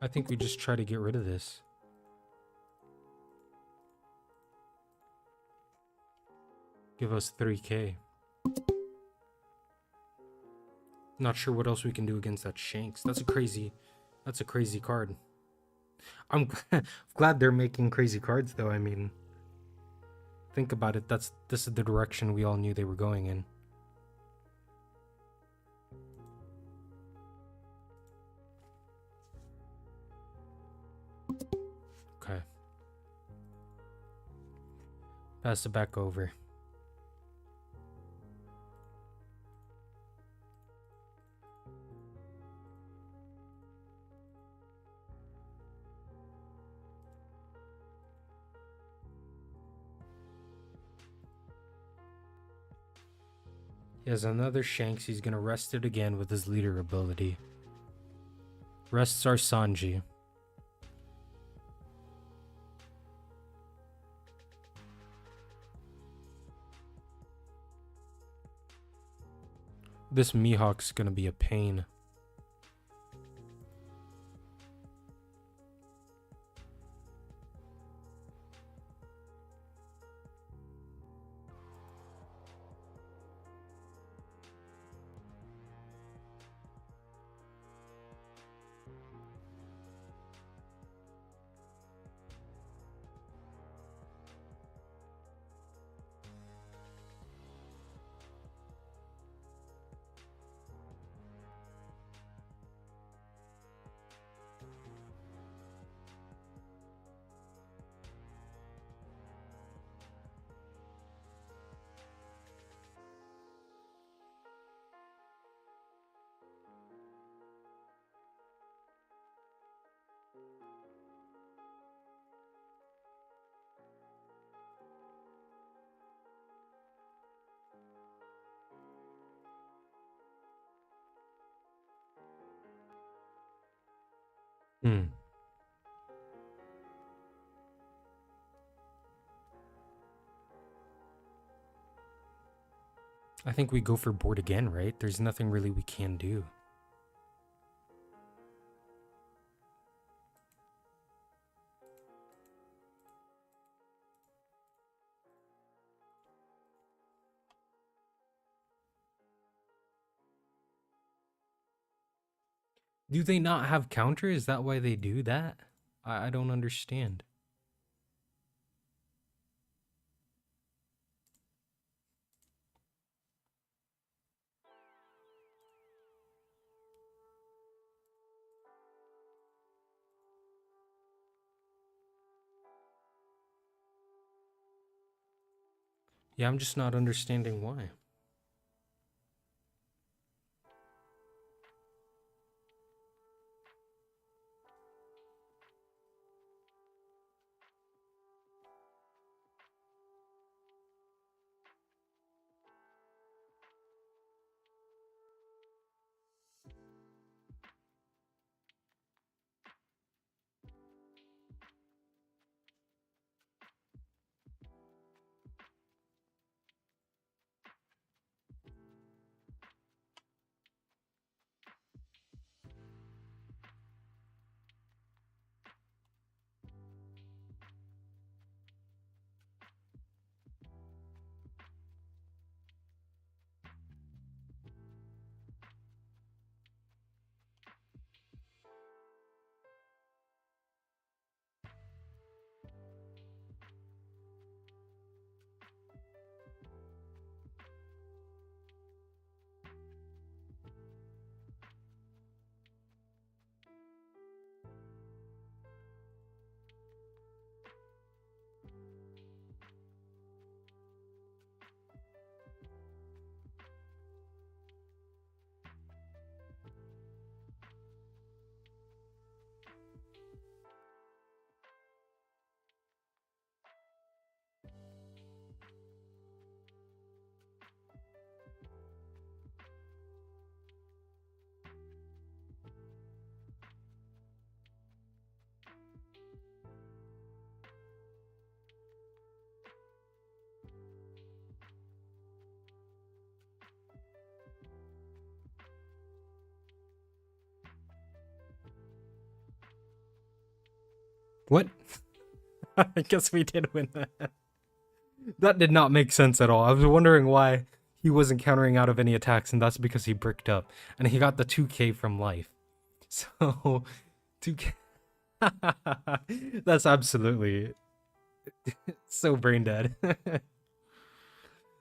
I think we just try to get rid of this. Give us 3k. Not sure what else we can do against that Shanks. That's a crazy card. I'm glad they're making crazy cards though. I mean, think about it. This is the direction we all knew they were going in. Okay. Pass it back over. He has another Shanks. He's gonna rest it again with his leader ability. Rests our Sanji. This Mihawk's gonna be a pain. Hmm. I think we go for board again, right? There's nothing really we can do. Do they not have counter? Is that why they do that? I don't understand. Yeah, I'm just not understanding why. What? I guess we did win that. That did not make sense at all. I was wondering why he wasn't countering out of any attacks, and that's because he bricked up. And he got the 2k from life. So, 2k... That's absolutely... so brain dead.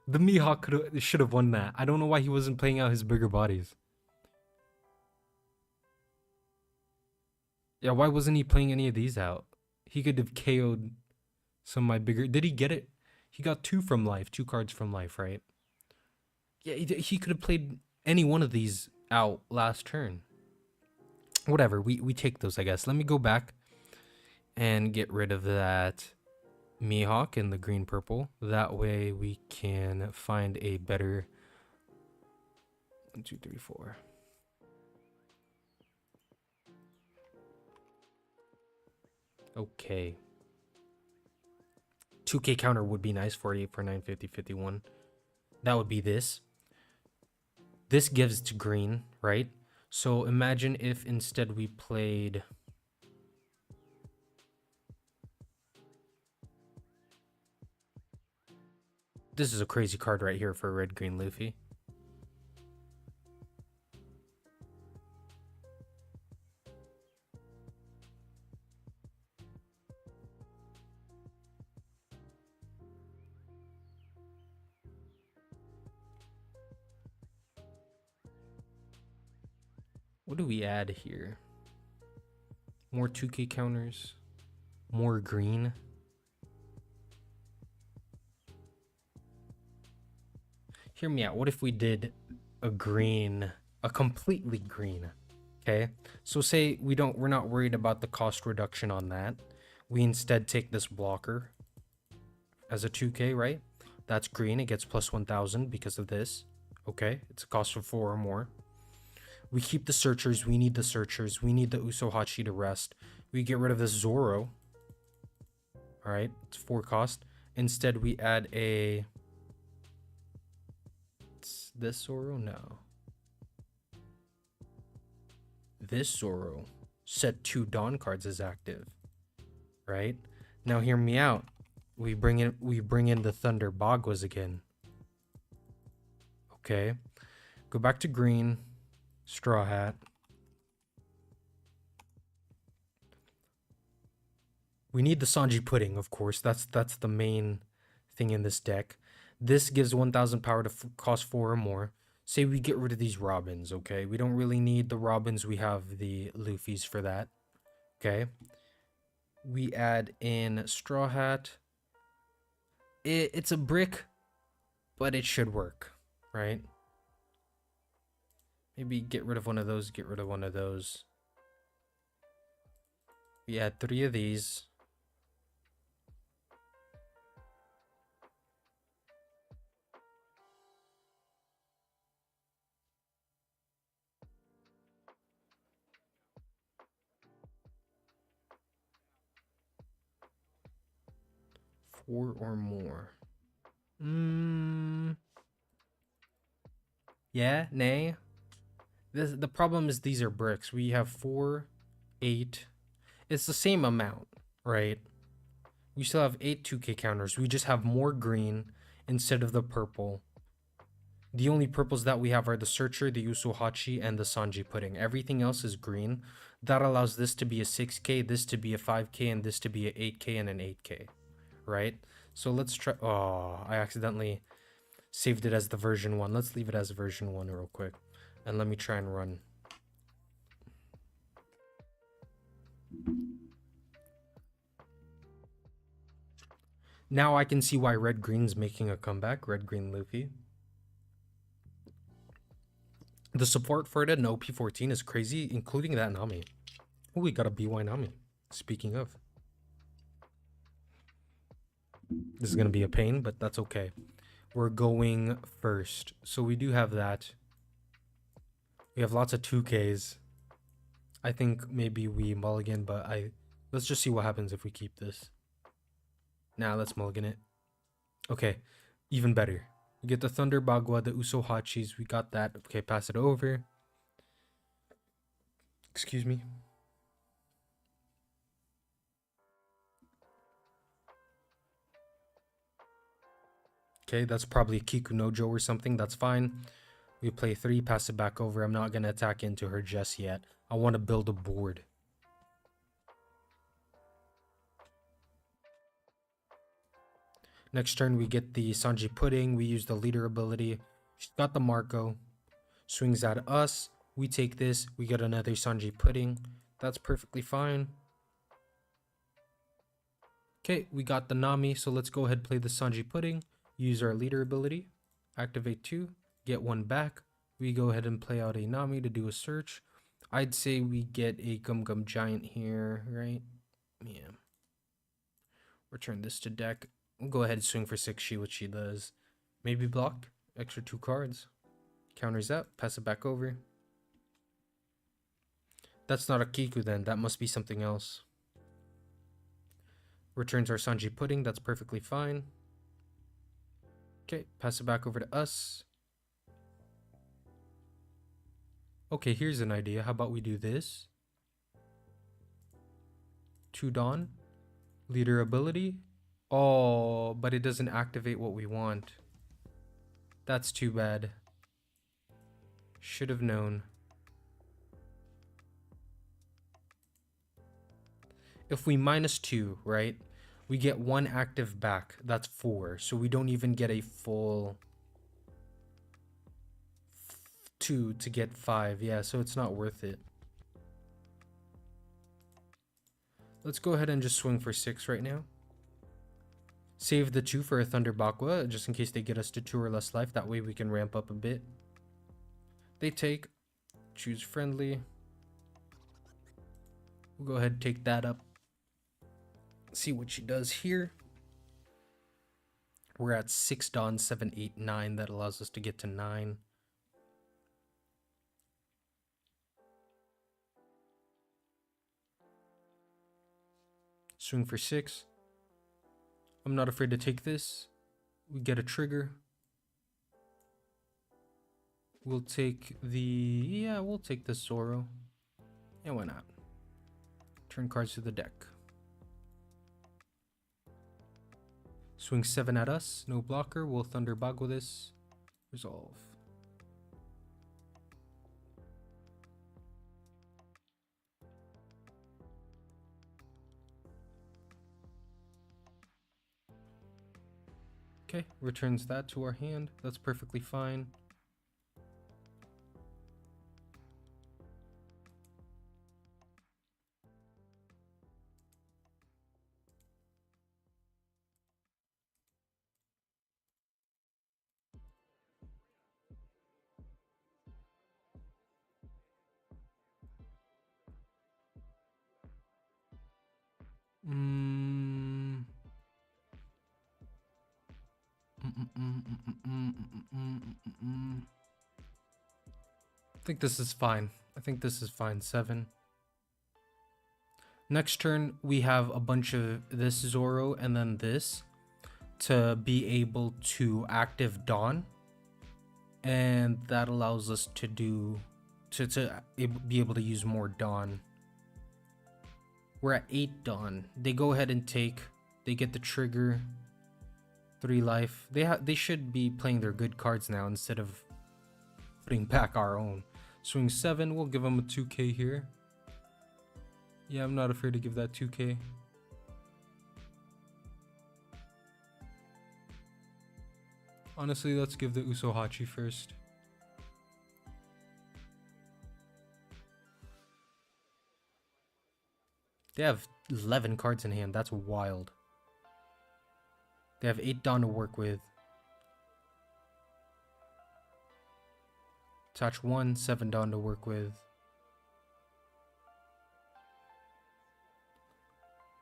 The Mihawk should have won that. I don't know why he wasn't playing out his bigger bodies. Yeah, why wasn't he playing any of these out? He could have KO'd some of my bigger... Did he get it? He got 2 from life. 2 cards from life, right? Yeah, he could have played any one of these out last turn. Whatever, we take those, I guess. Let me go back and get rid of that Mihawk in the green-purple. That way we can find a better... 1, 2, 3, 4... Okay. 2k counter would be nice. 48 for 950, 51. That would be this. This gives to green, right? So imagine if instead we played... This is a crazy card right here for red-green Luffy. What do we add here? More 2k counters. More green. Hear me out. What if we did a green, a completely green? Okay. So say we're not worried about the cost reduction on that. We instead take this blocker as a 2k, right? That's green. It gets plus 1000 because of this. Okay. It's a cost of 4 or more. We keep the searchers. We need the searchers. We need the Usohachi to rest. We get rid of this Zoro. All right. It's 4 cost. Instead, we add a... It's this Zoro? No. This Zoro. Set 2 Dawn cards as active. Right? Now, hear me out. We bring in the Thunder Bagwas again. Okay. Go back to green. Straw Hat. We need the Sanji Pudding, of course. That's the main thing in this deck. This gives 1000 power to cost 4 or more. Say we get rid of these Robins, okay? We don't really need the Robins. We have the Luffys for that. Okay. We add in Straw Hat. It's a brick, but it should work, right? Maybe get rid of one of those, get rid of one of those. We add 3 of these. Four or more. Yeah, nay. The problem is these are bricks. We have 4, 8. It's the same amount, right? We still have 8 2k counters. We just have more green instead of the purple. The only purples that we have are the Searcher, the Usohachi, and the Sanji Pudding. Everything else is green. That allows this to be a 6k, this to be a 5k, and this to be an 8k and an 8k, right? So let's try... Oh, I accidentally saved it as the version 1. Let's leave it as version 1 real quick. And let me try and run. Now I can see why red-green's making a comeback. Red-green Luffy. The support for it in OP-14 is crazy, including that Nami. Oh, we got a BY Nami. Speaking of. This is going to be a pain, but that's okay. We're going first. So we do have that. We have lots of 2Ks. I think maybe we mulligan, but let's just see what happens if we keep this. Now let's mulligan it. Okay, even better. We get the Thunder Bagua, the Usohachis. We got that. Okay, pass it over. Excuse me. Okay, that's probably a Kikunojo or something. That's fine. We play 3, pass it back over. I'm not going to attack into her just yet. I want to build a board. Next turn, we get the Sanji Pudding. We use the leader ability. She's got the Marco. Swings at us. We take this. We get another Sanji Pudding. That's perfectly fine. Okay, we got the Nami. So let's go ahead and play the Sanji Pudding. Use our leader ability. Activate 2. Get 1 back. We go ahead and play out a Nami to do a search. I'd say we get a Gum Gum Giant here, right? Yeah. Return this to deck. We'll go ahead and swing for 6, see what she does. Maybe block. Extra 2 cards. Counters that. Pass it back over. That's not a Kiku then. That must be something else. Returns our Sanji Pudding. That's perfectly fine. Okay, pass it back over to us. Okay, here's an idea. How about we do this? 2 Dawn. Leader ability. Oh, but it doesn't activate what we want. That's too bad. Should have known. If we -2, right? We get 1 active back. That's 4. So we don't even get a full 2 to get 5. Yeah, so it's not worth it. Let's go ahead and just swing for 6 right now. Save the 2 for a Thunder Bakwa, just in case they get us to 2 or less life. That way we can ramp up a bit. They take. Choose friendly. We'll go ahead and take that up. See what she does here. We're at 6 Dawn, 7, 8, 9. That allows us to get to 9. Swing for 6. I'm not afraid to take this. We get a trigger. We'll take the... Yeah, we'll take the Zoro. Yeah, why not? Turn cards to the deck. Swing 7 at us. No blocker. We'll Thunder Bagua this. Resolve. Okay, returns that to our hand. That's perfectly fine. I think this is fine. I think this is fine. 7. Next turn, we have a bunch of this Zoro and then this to be able to active Dawn. And that allows us to do... to be able to use more Dawn. We're at 8 Dawn. They go ahead and take. They get the trigger. 3 life. They should be playing their good cards now instead of putting back our own. Swing 7. We'll give them a 2k here. Yeah, I'm not afraid to give that 2k. Honestly, let's give the Usohachi first. They have 11 cards in hand. That's wild. They have 8 Dawn to work with. Attach 1, 7 Dawn to work with.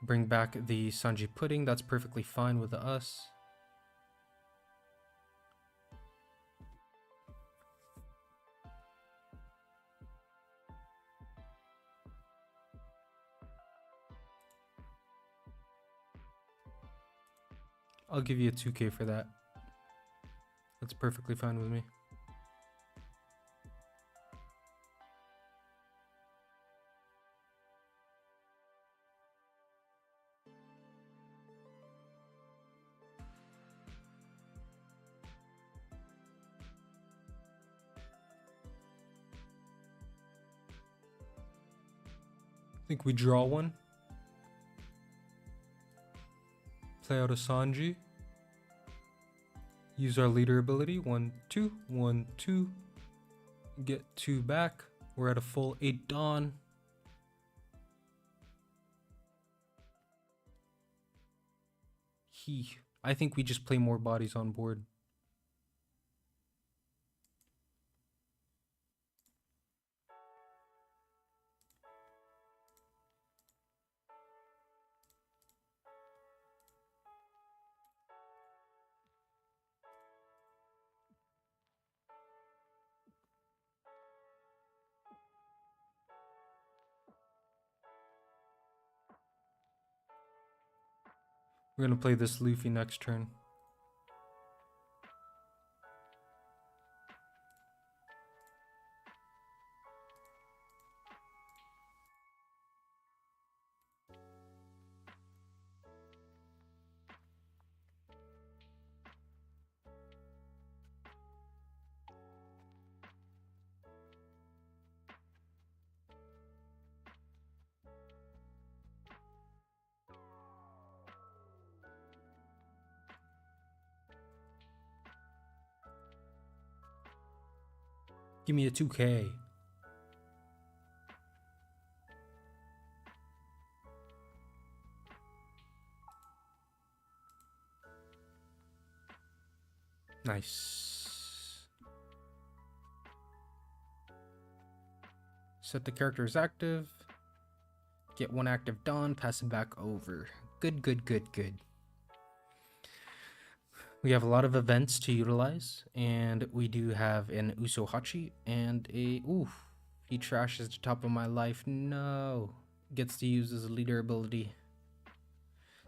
Bring back the Sanji Pudding. That's perfectly fine with us. I'll give you a 2k for that. That's perfectly fine with me. Think we draw one. Play out a Sanji. Use our leader ability. 1, 2, 1, 2. Get 2 back. We're at a full 8 Dawn. I think we just play more bodies on board. We're gonna play this Luffy next turn. Give me a 2K. Nice. Set the character as active. Get 1 active Dawn, pass him back over. Good, good, good, good. We have a lot of events to utilize, and we do have an Usohachi and a... Oof. He trashes the top of my life. No. Gets to use his leader ability.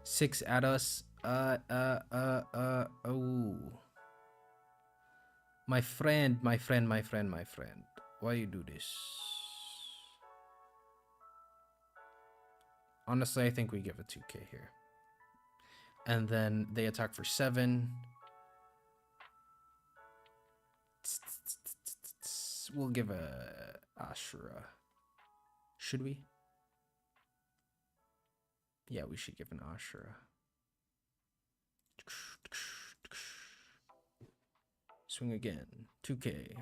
6 at us. Oh. My friend. Why you do this? Honestly, I think we give a 2K here. And then they attack for 7. We'll give a Ashura. Should we? Yeah, we should give an Ashura. Swing again. 2K.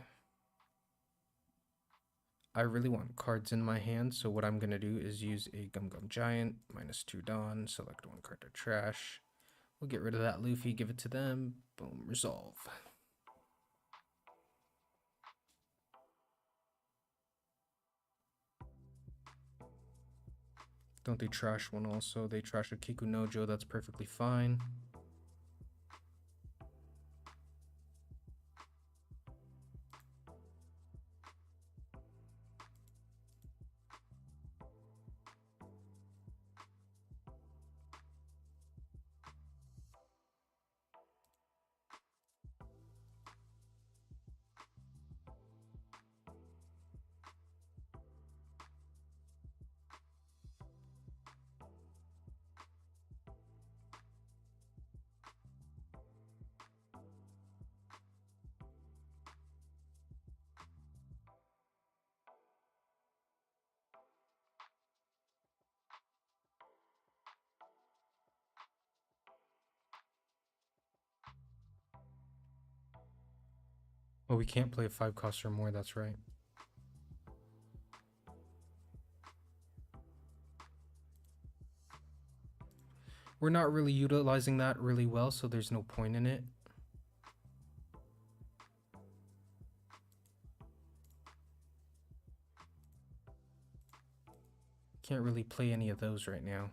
I really want cards in my hand, so what I'm going to do is use a Gum Gum Giant, -2 Dawn, select 1 card to trash. We'll get rid of that Luffy, give it to them. Boom, resolve. Don't they trash one also? They trash a Kiku Nojo, that's perfectly fine. Oh, we can't play a 5 cost or more, that's right. We're not really utilizing that really well, so there's no point in it. Can't really play any of those right now.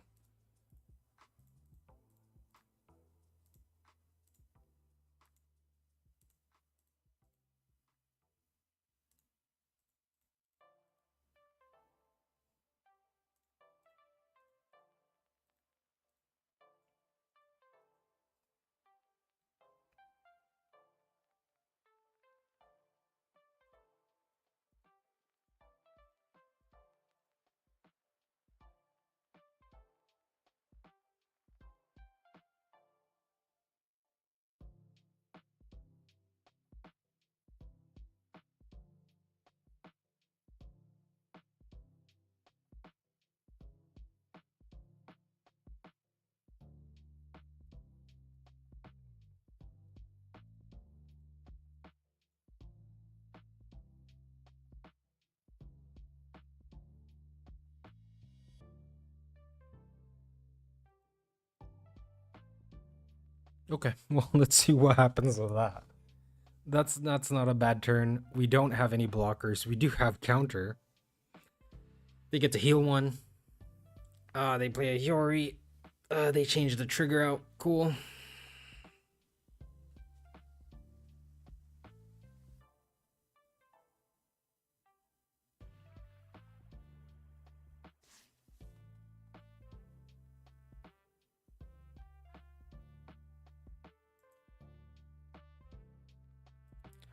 Okay, well, let's see what happens with that. That's not a bad turn. We don't have any blockers. We do have counter. They get to heal one. They play a Yori. They change the trigger out. Cool.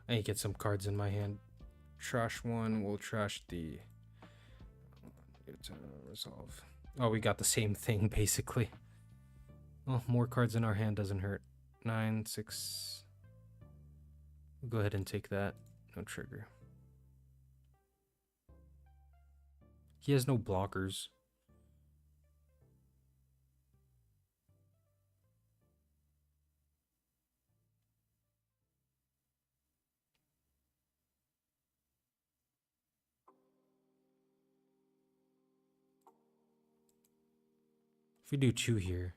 I need to get some cards in my hand. Trash one. We'll trash the... resolve. Oh, we got the same thing, basically. Oh, more cards in our hand doesn't hurt. 9, 6... We'll go ahead and take that. No trigger. He has no blockers. If we do 2 here,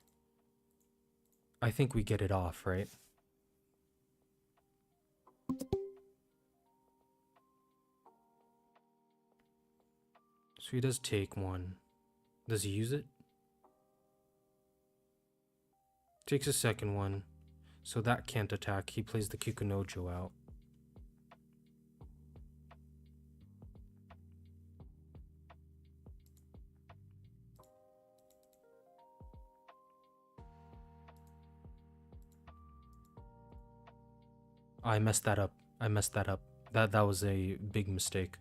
I think we get it off, right? So he does take 1. Does he use it? Takes a second one. So that can't attack. He plays the Kikunojo out. I messed that up. That was a big mistake.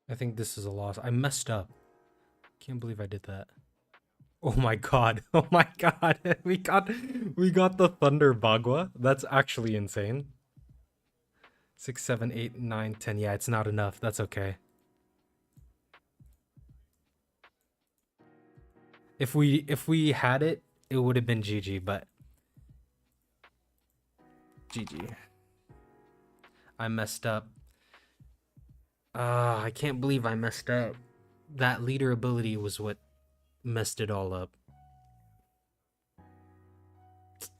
I think this is a loss. I messed up. Can't believe I did that. Oh my god. Oh my god. We got the Thunder Bagua. That's actually insane. 6, 7, 8, 9, 10. Yeah, it's not enough. That's okay. If we had it, it would have been GG, but GG. I messed up. I can't believe I messed up. That leader ability was what messed it all up.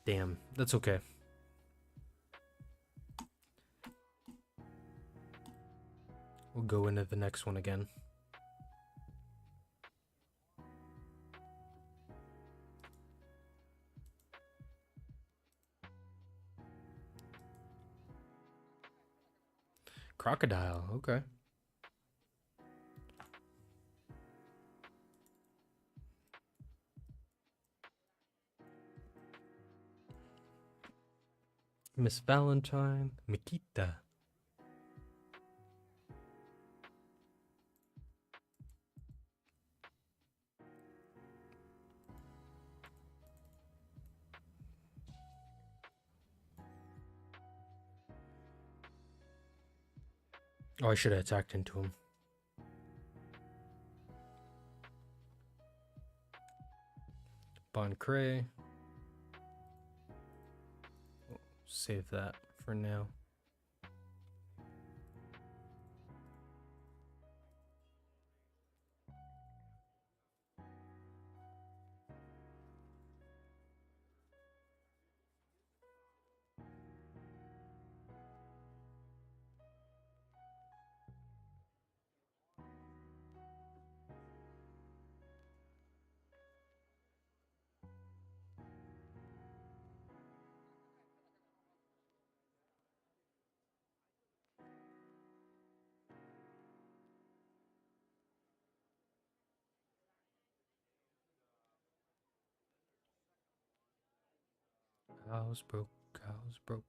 Damn, that's okay. We'll go into the next one again. Crocodile, okay. Miss Valentine, Mikita. Oh, I should have attacked into him. Bon Cray. Save that for now. House broke, house broke.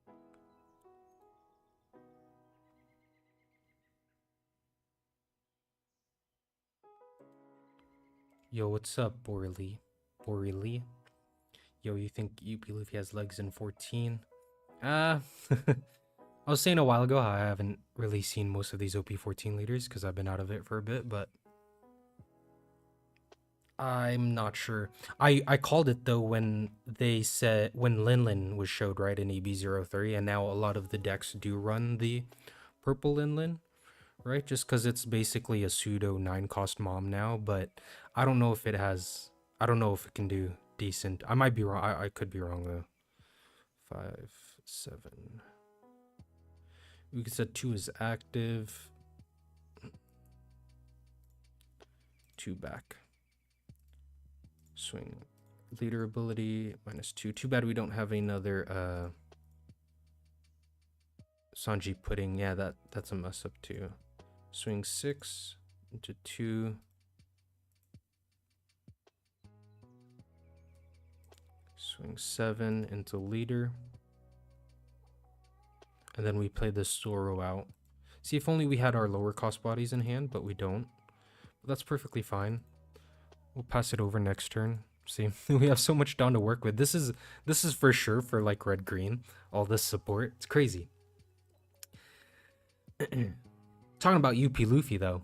Yo, what's up, Borley? Borley? Yo, you think UP Luffy has legs in 14? I was saying a while ago how I haven't really seen most of these OP-14 leaders because I've been out of it for a bit, but I'm not sure. I called it though when they said when Linlin was showed right in EB03, and now a lot of the decks do run the purple Linlin, right? Just because it's basically a pseudo 9-cost mom now, but I don't know if it has. I don't know if it can do decent. I might be wrong. I could be wrong though. 5, 7. We could set 2 is active. 2 back. Swing leader ability -2. Too bad we don't have another Sanji pudding. Yeah, that's a mess up too. Swing 6 into 2. Swing 7 into leader. And then we play the Zoro out. See, if only we had our lower cost bodies in hand, but we don't. But that's perfectly fine. We'll pass it over next turn. See, we have so much down to work with. This is for sure for like red green. All this support, it's crazy. Talking about UP Luffy though,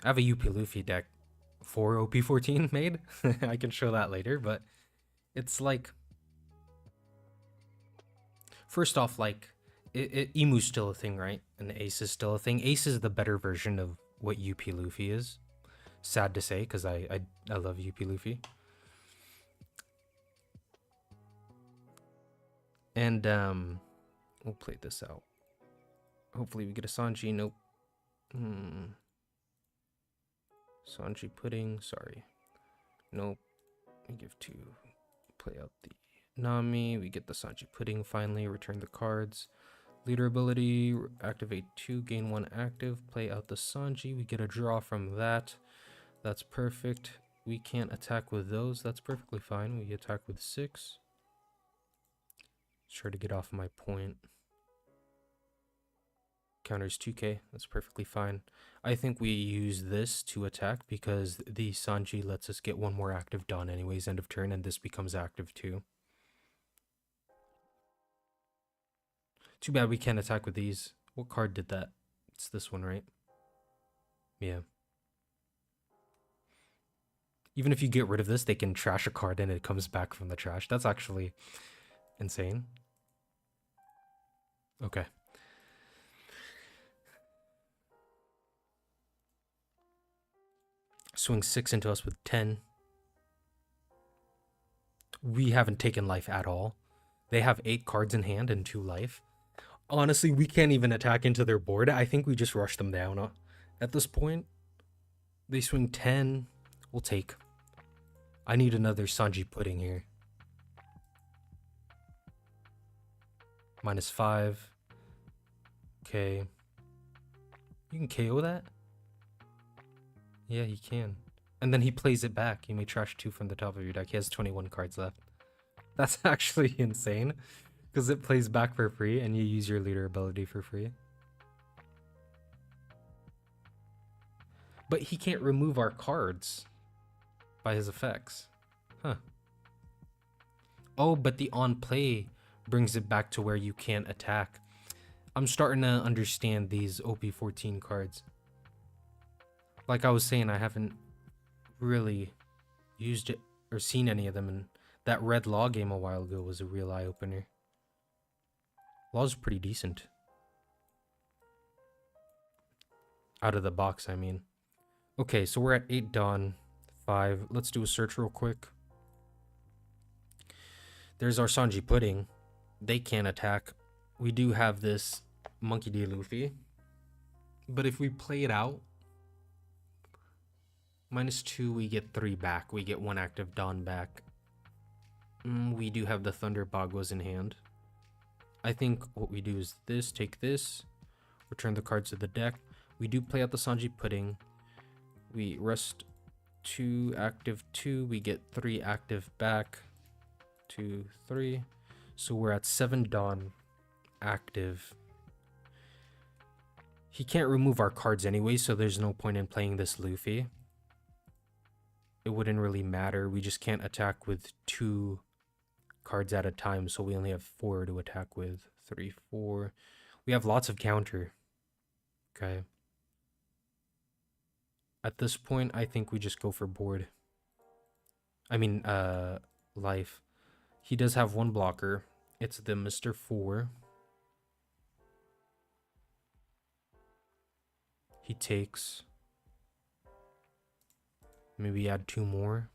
I have a UP Luffy deck for OP-14 made. I can show that later, but it's like, first off, like Emu's still a thing, right? And Ace is still a thing. Ace is the better version of what UP Luffy is. Sad to say, because I love UP Luffy. And we'll play this out. Hopefully we get a Sanji. Nope. Sanji pudding. Sorry. Nope. We give 2. Play out the Nami. We get the Sanji pudding finally. Return the cards. Leader ability. Activate 2. Gain 1 active. Play out the Sanji. We get a draw from that. That's perfect. We can't attack with those. That's perfectly fine. We attack with 6. Try to get off my point. Counters 2k. That's perfectly fine. I think we use this to attack because the Sanji lets us get 1 more active done anyways, end of turn, and this becomes active too. Too bad we can't attack with these. What card did that? It's this one, right? Yeah. Even if you get rid of this, they can trash a card and it comes back from the trash. That's actually insane. Okay. Swing 6 into us with 10. We haven't taken life at all. They have 8 cards in hand and 2 life. Honestly, we can't even attack into their board. I think we just rush them down at this point. They swing 10. We'll take. I need another Sanji pudding here. -5. Okay. You can KO that? Yeah, he can. And then he plays it back. You may trash 2 from the top of your deck. He has 21 cards left. That's actually insane. Because it plays back for free and you use your leader ability for free. But he can't remove our cards by his effects. Huh. Oh, but the on play brings it back to where you can't attack. I'm starting to understand these OP-14 cards. Like I was saying, I haven't really used it or seen any of them, and that red law game a while ago was a real eye-opener. Law's pretty decent. Out of the box, I mean. Okay, so we're at 8 Dawn, 5. Let's do a search real quick. There's our Sanji Pudding. They can't attack. We do have this Monkey D. Luffy. But if we play it out, -2, we get 3 back. We get 1 active Dawn back. We do have the Thunder Bagwas in hand. I think what we do is this, take this, return the cards to the deck. We do play out the Sanji Pudding. We rest 2 active 2. We get 3 active back. 2, 3. So we're at 7 Dawn active. He can't remove our cards anyway, so there's no point in playing this Luffy. It wouldn't really matter. We just can't attack with 2 cards at a time, so we only have 4 to attack with. 3, 4. We have lots of counter. Okay. At this point, I think we just go for board. I mean, life. He does have 1 blocker. It's the Mr. 4. He takes. Maybe add 2 more.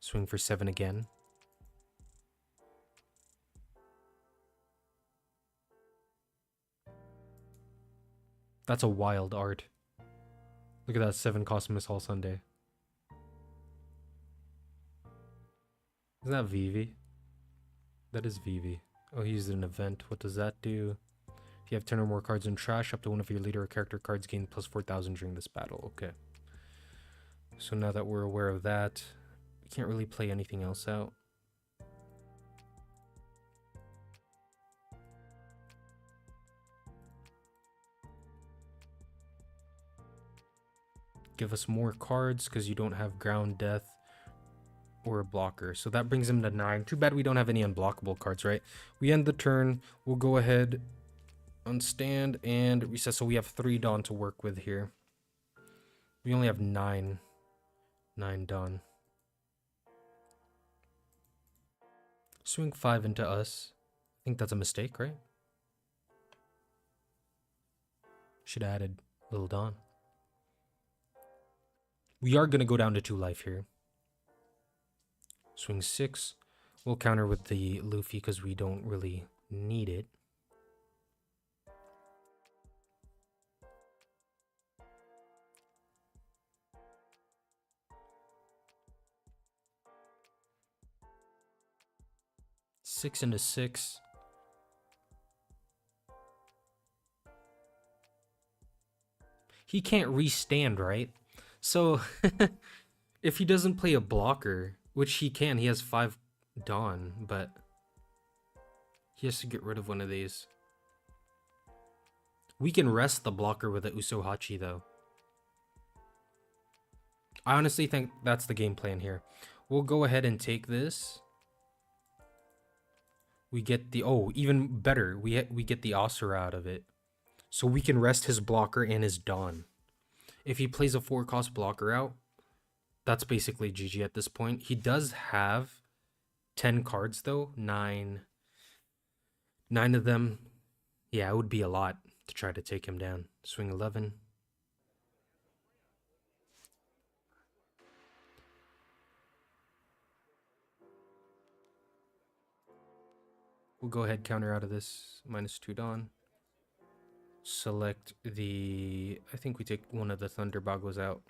Swing for 7 again. That's a wild art. Look at that 7 cost miss all Sunday. Isn't that Vivi? That is Vivi. Oh, he used an event. What does that do? If you have 10 or more cards in trash, up to one of your leader or character cards gain plus 4,000 during this battle. Okay. So now that we're aware of that, we can't really play anything else out. Give us more cards because you don't have ground death or a blocker. So that brings him to 9. Too bad we don't have any unblockable cards, right? We end the turn. We'll go ahead, unstand, and reset. So we have 3 Dawn to work with here. We only have 9 Dawn. Swing 5 into us. I think that's a mistake, right? Should have added Little Dawn. We are going to go down to 2 life here. Swing 6. We'll counter with the Luffy because we don't really need it. Six into 6. He can't restand, right? So, if he doesn't play a blocker, which he can, he has 5 Dawn, but he has to get rid of one of these. We can rest the blocker with a Usohachi, though. I honestly think that's the game plan here. We'll go ahead and take this. We get the... Oh, even better. We get the Asura out of it. So we can rest his blocker and his Dawn. If he plays a 4-cost blocker out, that's basically GG at this point. He does have 10 cards, though. 9 of them. Yeah, it would be a lot to try to take him down. Swing 11. We'll go ahead, counter out of this. -2 Dawn. Select the... I think we take one of the Thunder Bagwas out.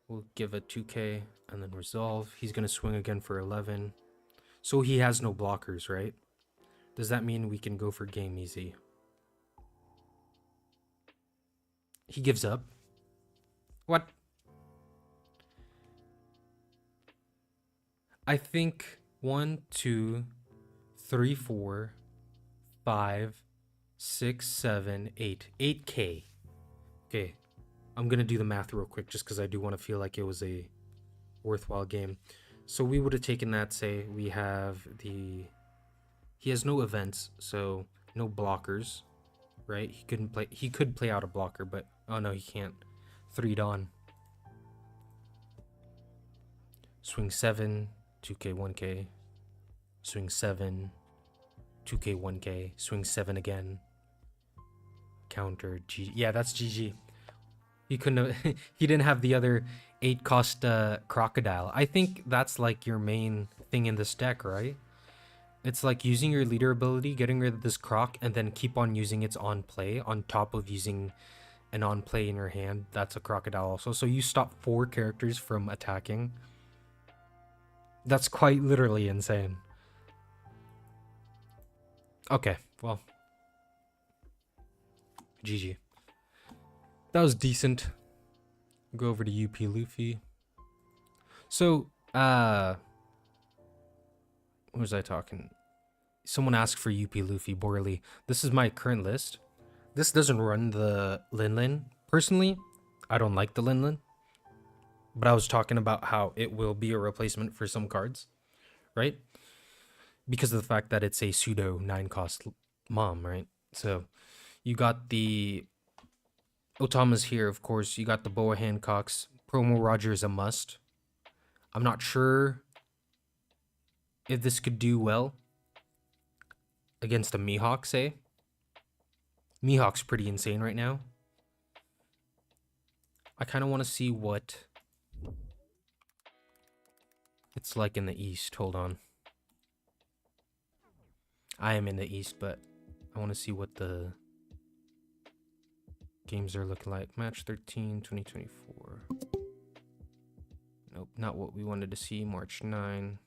We'll give a 2k and then resolve. He's going to swing again for 11. So he has no blockers, right? Does that mean we can go for game easy? He gives up. What? I think 1, 2, 3, 4, 5, 6, 7, 8. 8k. Okay. I'm going to do the math real quick just because I do want to feel like it was a worthwhile game. So we would have taken that, say, we have the... He has no events, so no blockers. right? He couldn't play. He could play out a blocker, but oh no, he can't. 3 Dawn. Swing 7, 2K, 1K. Swing 7, 2K, 1K. Swing 7 again. Counter G. Yeah, that's GG. He couldn't have, he didn't have the other 8 cost crocodile. I think that's like your main thing in this deck, right? It's like using your leader ability, getting rid of this croc, and then keep on using its on play on top of using an on play in your hand. That's a crocodile also. So you stop 4 characters from attacking. That's quite literally insane. Okay, well. GG. That was decent. Go over to UP Luffy. So, what was I talking? Someone asked for UP Luffy, Borley. This is my current list. This doesn't run the Lin. Personally, I don't like the Lin. But I was talking about how it will be a replacement for some cards, right? Because of the fact that it's a pseudo 9 cost mom, right? So you got the Otama's here, of course. You got the Boa Hancocks. Promo Roger is a must. I'm not sure if this could do well against the Mihawk, say. Mihawk's pretty insane right now. I kind of want to see what it's like in the East. Hold on. I am in the East, but I want to see what the games are looking like. Match 13, 2024. Nope, not what we wanted to see. March 9.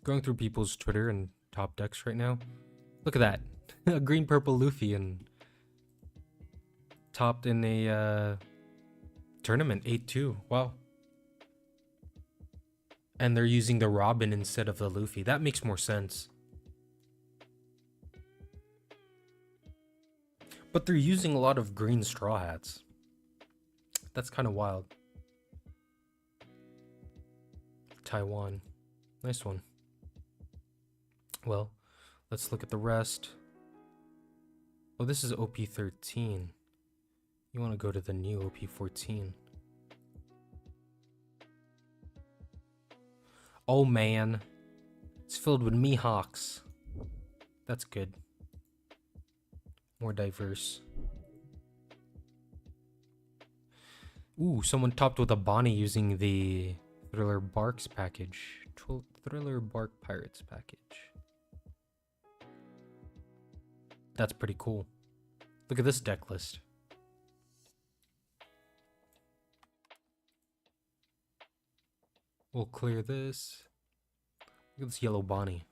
Going through people's Twitter and top decks right now. Look at that. A green purple Luffy and topped in a tournament 8-2. Wow. And they're using the Robin instead of the Luffy. That makes more sense. But they're using a lot of green straw hats. That's kind of wild. Taiwan. Nice one. Well, let's look at the rest. Oh, this is OP-13. You want to go to the new OP-14. Oh man, it's filled with Mihawks. That's good. More diverse. Ooh, someone topped with a Bonnie using the Thriller Barks package. Thriller Bark Pirates package. That's pretty cool. Look at this deck list. We'll clear this. Look at this yellow Bonnie.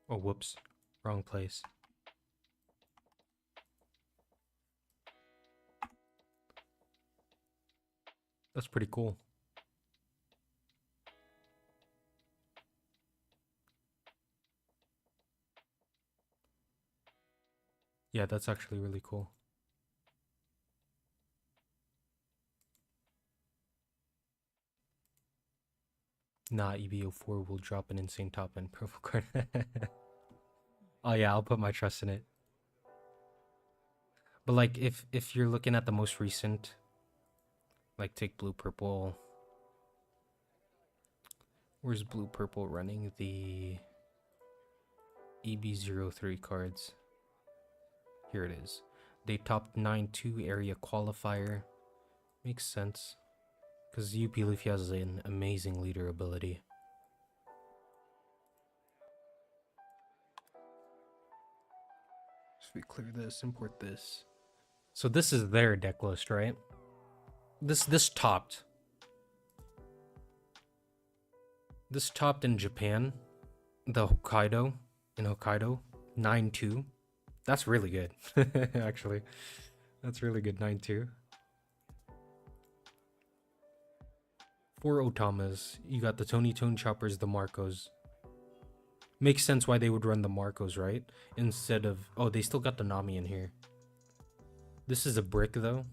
Oh, whoops. Wrong place. That's pretty cool. Yeah, that's actually really cool. Nah, EBO4 will drop an insane top end purple card. Oh yeah, I'll put my trust in it. But like, if you're looking at the most recent, like take blue purple. Where's blue purple running the EB03 cards? Here it is. They topped 9-2 area qualifier. Makes sense. Because UP Luffy has an amazing leader ability. So we clear this, import this. So this is their deck list, right? This topped. This topped in Japan. The Hokkaido. In Hokkaido. 9-2. That's really good. Actually. That's really good. 9-2. 4 Otamas. You got the Tony Tone Choppers, the Marcos. Makes sense why they would run the Marcos, right? Instead of... Oh, they still got the Nami in here. This is a brick, though.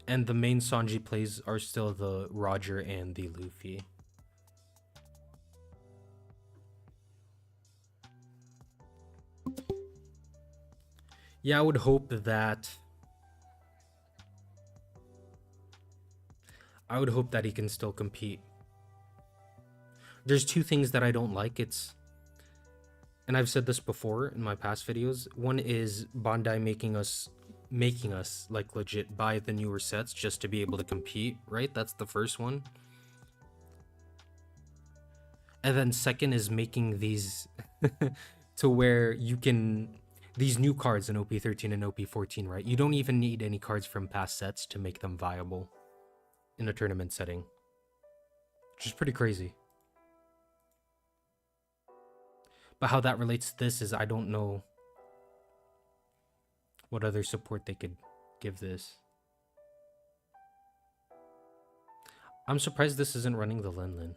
And the main Sanji plays are still the Roger and the Luffy. Yeah, I would hope that... he can still compete. There's two things that I don't like. It's... And I've said this before in my past videos. One is Bandai making us like legit buy the newer sets just to be able to compete, right? That's the first one. And then second is making these to where you can... These new cards in OP-13 and OP-14, right? You don't even need any cards from past sets to make them viable in a tournament setting. Which is pretty crazy. But how that relates to this is I don't know what other support they could give this. I'm surprised this isn't running the Lin.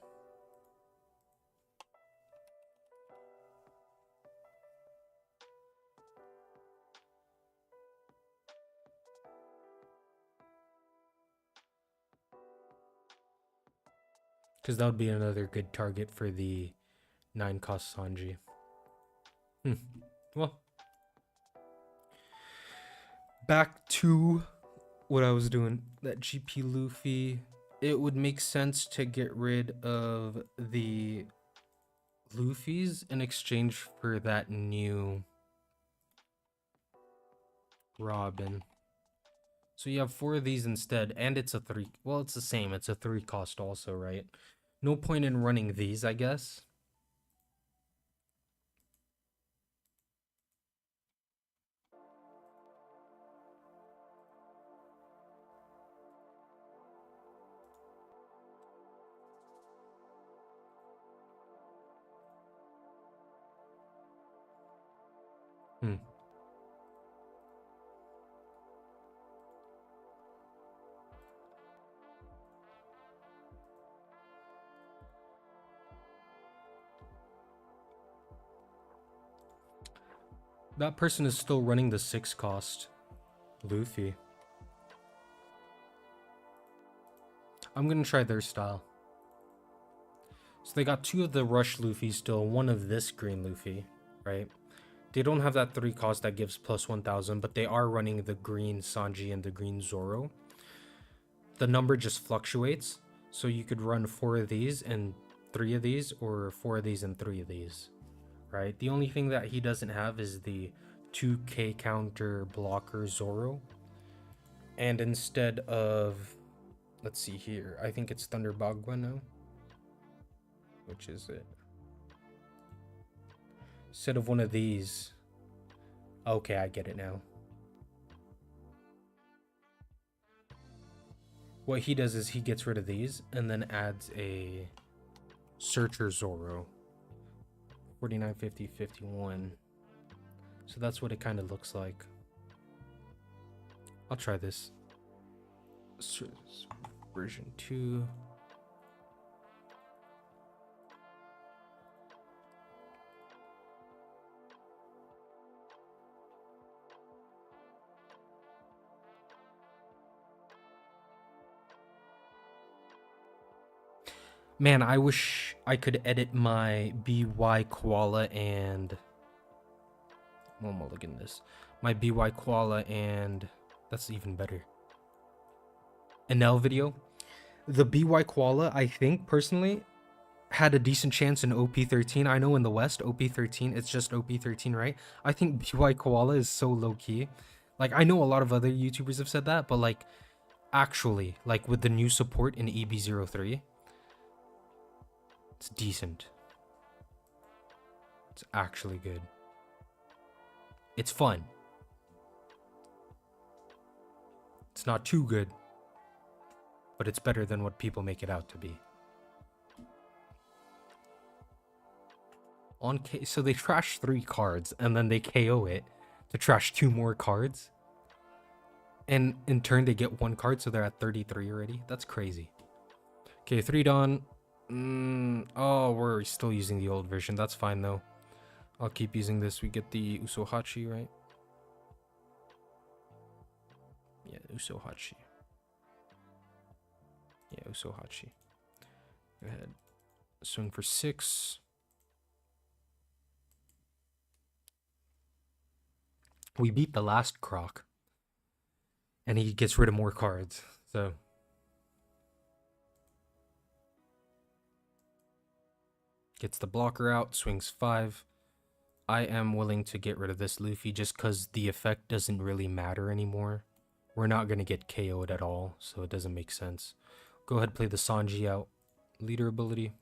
Because that would be another good target for the 9-cost Sanji. Well, back to what I was doing. That GP Luffy, it would make sense to get rid of the Luffy's in exchange for that new Robin. So you have 4 of these instead, and it's a 3. Well, it's the same. It's a 3 cost also, right? No point in running these, I guess. That person is still running the 6 cost Luffy. I'm gonna try their style. So they got 2 of the Rush Luffy still, 1 of this green Luffy, right? They don't have that 3 cost that gives plus 1000, but they are running the green Sanji and the green Zoro. The number just fluctuates, so you could run 4 of these and 3 of these, or 4 of these and 3 of these, right? The only thing that he doesn't have is the 2k counter blocker Zoro. And instead of, let's see here, I think it's Thunder Bagua now. Which is it? Instead of one of these. Okay, I get it now. What he does is he gets rid of these and then adds a Searcher Zoro. 49, 50, 51. So that's what it kind of looks like. I'll try this. Version 2. Man, I wish I could edit my BY Koala and... One more look at this. My BY Koala and... That's even better. NL video. The BY Koala, I think, personally, had a decent chance in OP-13. I know in the West, OP-13, it's just OP-13, right? I think BY Koala is so low-key. Like, I know a lot of other YouTubers have said that, but, like, actually, like, with the new support in EB03... It's decent. It's actually good. It's fun. It's not too good, but it's better than what people make it out to be. On K, so they trash 3 cards and then they KO it to trash 2 more cards. And in turn they get 1 card, so they're at 33 already. That's crazy. Okay, 3 Dawn. Oh, we're still using the old version. That's fine, though. I'll keep using this. We get the Usohachi, right? Yeah, Usohachi. Yeah, Usohachi. Go ahead. Swing for 6. We beat the last Croc. And he gets rid of more cards. So... Gets the blocker out, swings 5. I am willing to get rid of this Luffy just because the effect doesn't really matter anymore. We're not going to get KO'd at all, so it doesn't make sense. Go ahead, play the Sanji out. Leader ability.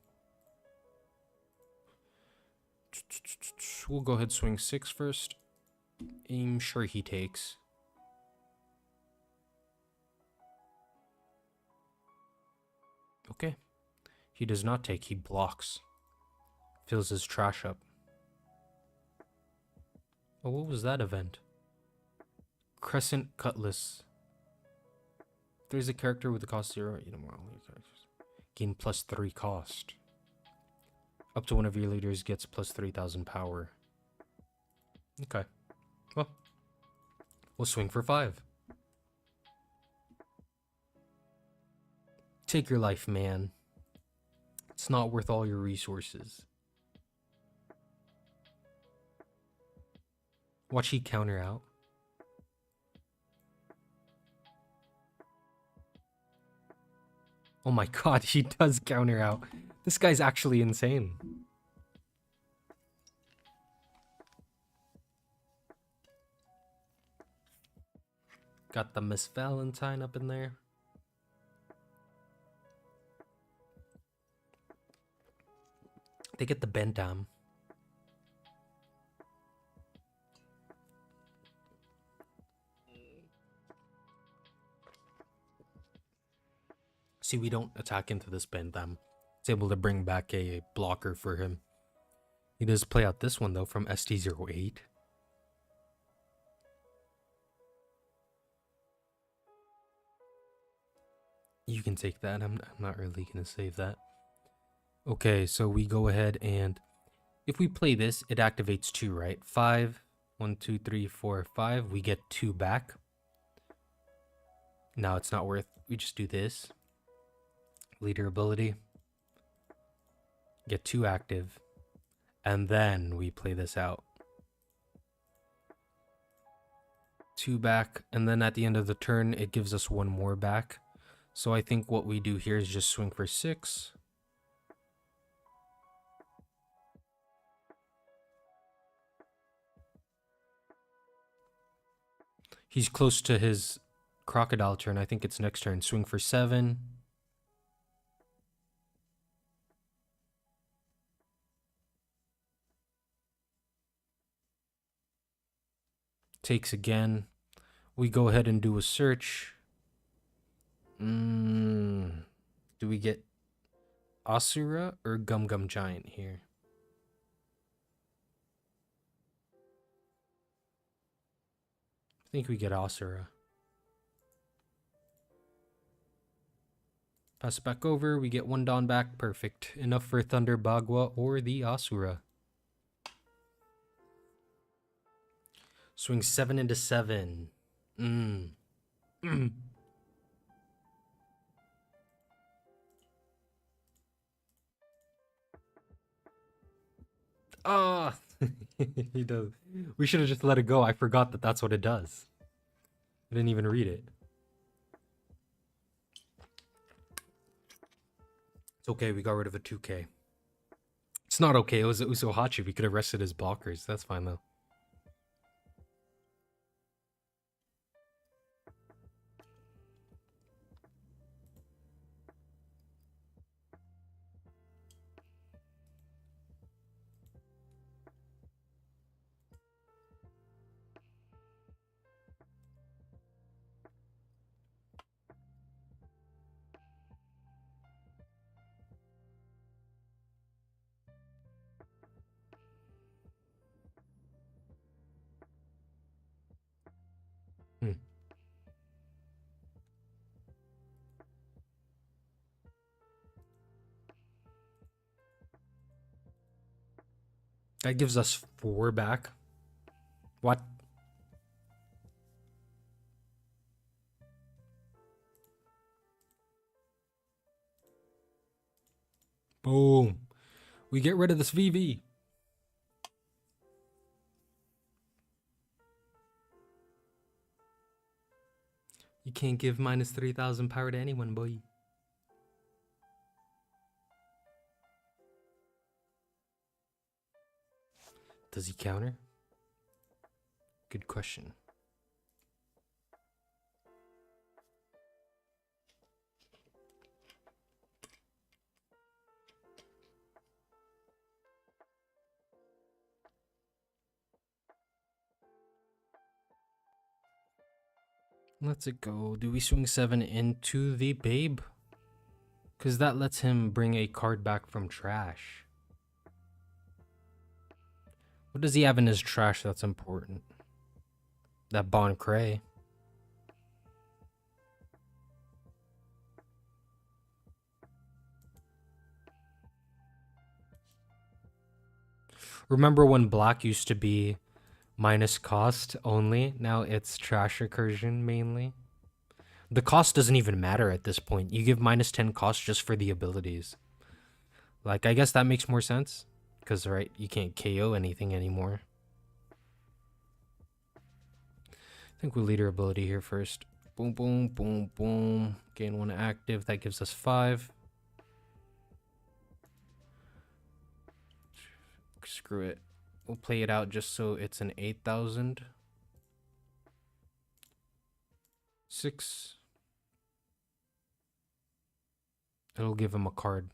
We'll go ahead, swing 6 first. I'm sure he takes. Okay. He does not take, he blocks. Fills his trash up. Oh, what was that event? Crescent Cutlass. There's a character with the cost 0. Gain plus 3 cost. Up to one of your leaders gets plus 3,000 power. Okay. Well, we'll swing for 5. Take your life, man. It's not worth all your resources. Watch he counter out. Oh my god, he does counter out. This guy's actually insane. Got the Miss Valentine up in there. They get the Bentam. See, we don't attack into this Bentam. It's able to bring back a blocker for him. He does play out this one, though, from ST08. You can take that. I'm not really going to save that. Okay, so we go ahead and... If we play this, it activates 2, right? 5. 1, 2, 3, 4, 5. We get 2 back. Now it's not worth... We just do this. Leader ability. Get 2 active. And then we play this out. 2 back. And then at the end of the turn, it gives us 1 more back. So I think what we do here is just swing for 6. He's close to his crocodile turn. I think it's next turn. Swing for 7. Takes again. We go ahead and do a search. Do we get Asura or Gum Gum Giant here? I think we get Asura. Pass it back over. We get 1 Dawn back. Perfect. Enough for Thunder Bagua or the Asura. Swing 7 into 7. Ah, he does. We should have just let it go. I forgot that that's what it does. I didn't even read it. It's okay. We got rid of a 2K. It's not okay. It was Usohachi. We could have rested his blockers. That's fine though. That gives us 4 back. What? Boom. We get rid of this VV. You can't give minus 3,000 power to anyone, boy. Does he counter? Good question. Let's it go. Do we swing 7 into the babe? Because that lets him bring a card back from trash. What does he have in his trash that's important? That Bon Cray. Remember when black used to be minus cost only? Now it's trash recursion mainly. The cost doesn't even matter at this point. You give minus 10 cost just for the abilities. Like, I guess that makes more sense. Because, right, you can't KO anything anymore. I think we'll leader ability here first. Boom, boom, boom, boom. Gain 1 active. That gives us 5. Screw it. We'll play it out just so it's an 8,000. 6. It'll give him a card.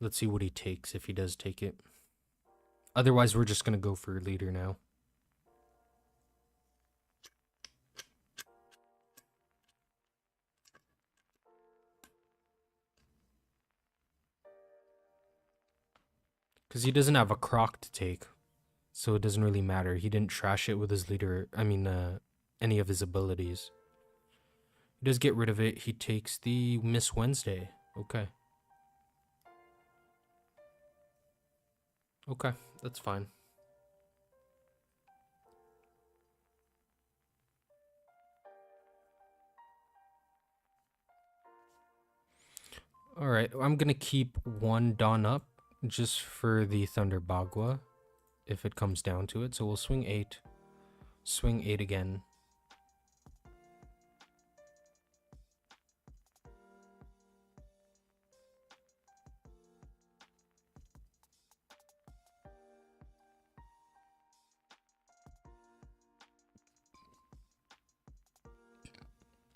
Let's see what he takes if he does take it. Otherwise, we're just going to go for leader now. Because he doesn't have a croc to take. So it doesn't really matter. He didn't trash it with his leader. I mean, any of his abilities. He does get rid of it. He takes the Miss Wednesday. Okay. Okay, that's fine. Alright, I'm gonna keep 1 Dawn up just for the Thunder Bagua if it comes down to it. So we'll swing 8. Swing 8 again.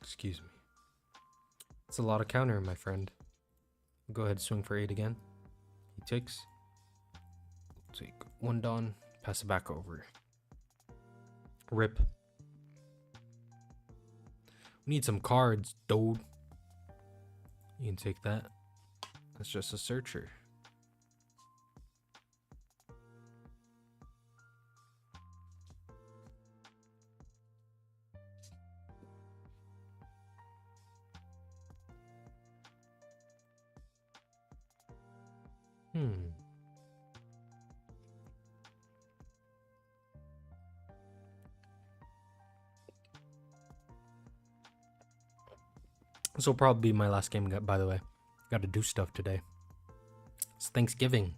Excuse me. It's a lot of counter, my friend. Go ahead, swing for 8 again. He takes. Take 1 Dawn, pass it back over. Rip. We need some cards, dude. You can take that. That's just a searcher. This will probably be my last game, by the way. Got to do stuff today. It's Thanksgiving.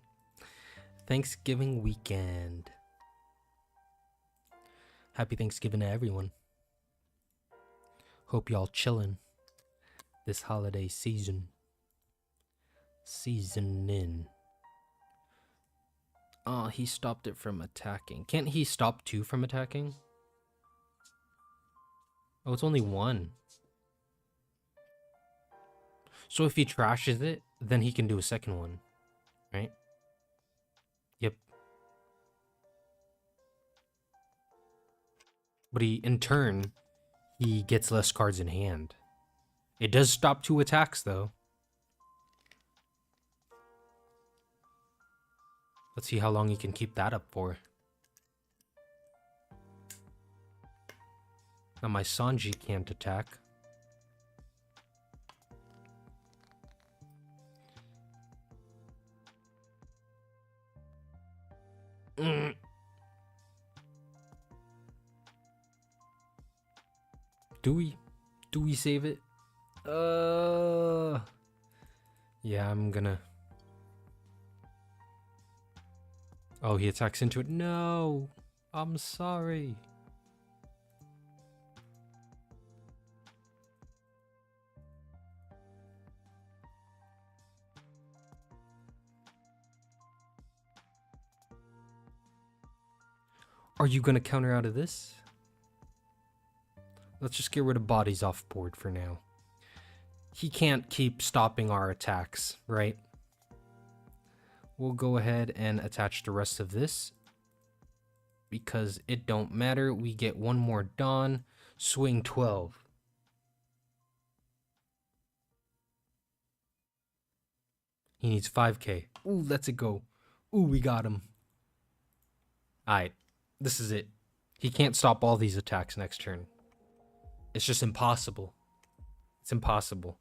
Thanksgiving weekend. Happy Thanksgiving to everyone. Hope y'all chilling this holiday season. Seasoning. Oh, he stopped it from attacking. Can't he stop 2 from attacking? Oh, it's only 1. So if he trashes it, then he can do a second one, right? Yep. But in turn, he gets less cards in hand. It does stop 2 attacks, though. Let's see how long he can keep that up for. Now my Sanji can't attack. Do we? Do we save it? Yeah, I'm gonna... Oh, he attacks into it. No! I'm sorry. Are you gonna counter out of this? Let's just get rid of bodies off board for now. He can't keep stopping our attacks, right? We'll go ahead and attach the rest of this. Because it don't matter. We get one more Dawn. Swing 12. He needs 5k. Ooh, let's it go. Ooh, we got him. Alright. This is it. He can't stop all these attacks next turn. It's just impossible. It's impossible.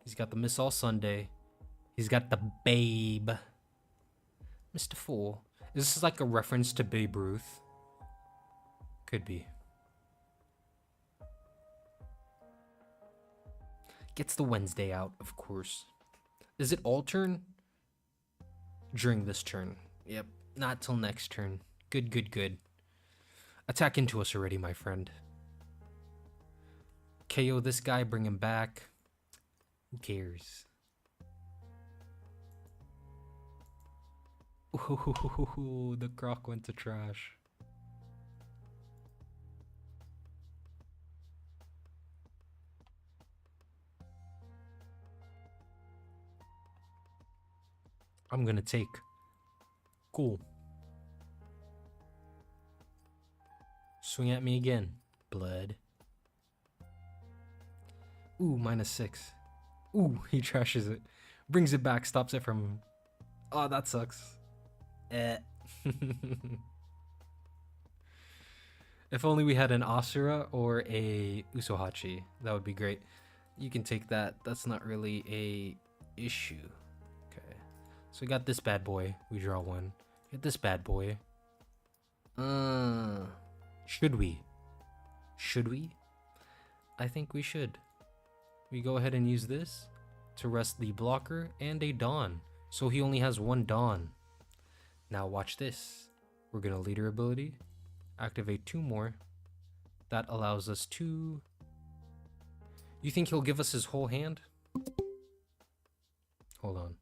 He's got the Miss All Sunday. He's got the Babe. Mr. Fool. Is this like a reference to Babe Ruth? Could be. Gets the Wednesday out, of course. Is it all turn? During this turn. Yep. Not till next turn. Good, good, good. Attack into us already, my friend. KO this guy, bring him back. Who cares? Ooh, the croc went to trash. I'm gonna take. Cool. Swing at me again. Blood. Ooh, -6. Ooh, he trashes it. Brings it back, stops it from... Oh, that sucks. If only we had an Asura or a Usohachi. That would be great. You can take that. That's not really a issue. Okay. So we got this bad boy. We draw one. Get this bad boy. Should we? Should we? I think we should. We go ahead and use this to rest the blocker and a Dawn. So he only has one Dawn. Now watch this. We're gonna leader ability. Activate 2 more. That allows us to... You think he'll give us his whole hand? Hold on.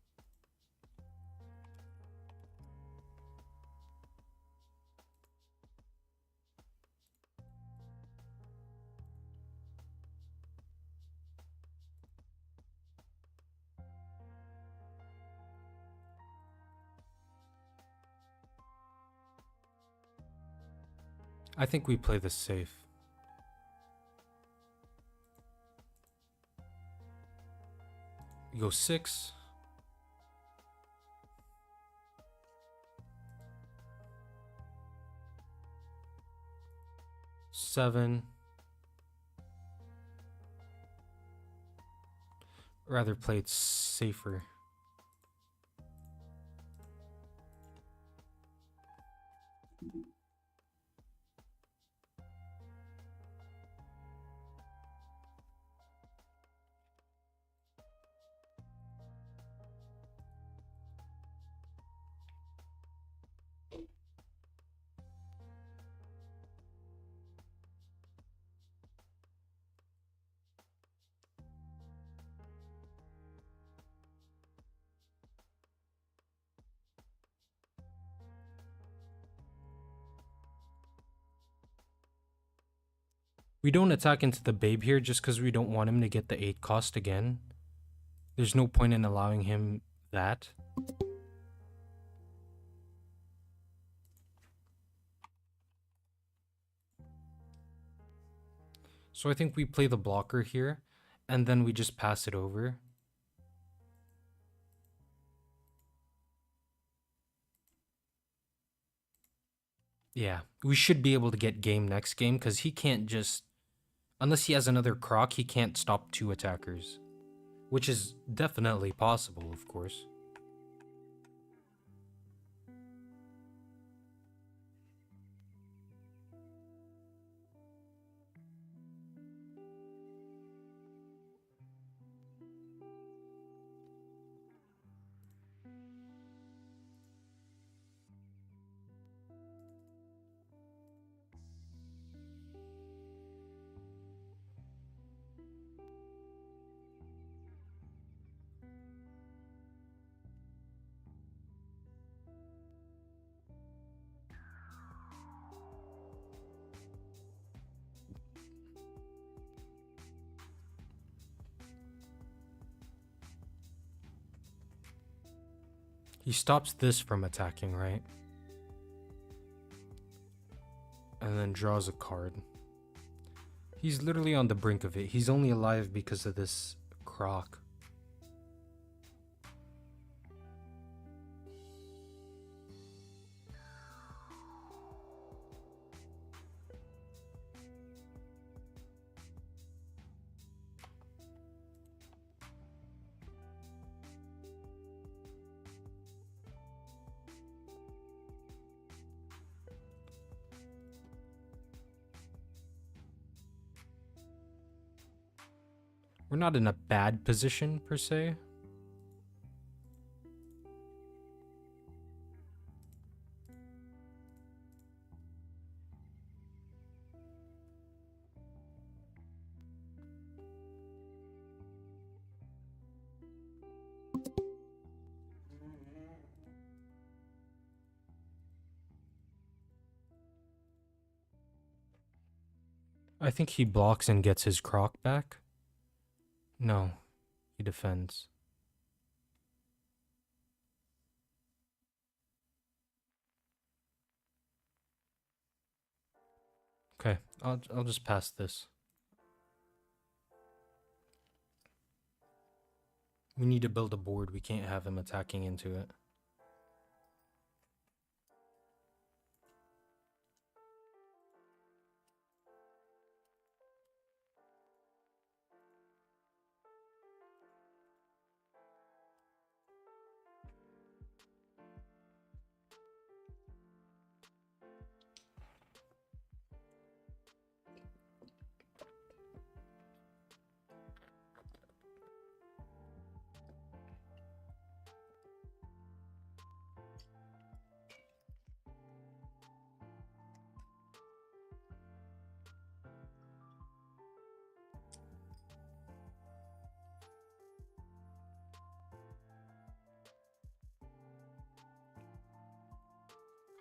I think we play this safe. We go 6. Seven. Rather play it safer. We don't attack into the Babe here just because we don't want him to get the 8 cost again. There's no point in allowing him that. So I think we play the blocker here, and then we just pass it over. Yeah, we should be able to get game next game, because he can't just... Unless he has another Croc, he can't stop 2 attackers. Which is definitely possible, of course. He stops this from attacking, right? And then draws a card. He's literally on the brink of it. He's only alive because of this croc. We're not in a bad position, per se. I think he blocks and gets his croc back. No, he defends. Okay, I'll just pass this. We need to build a board. We can't have him attacking into it.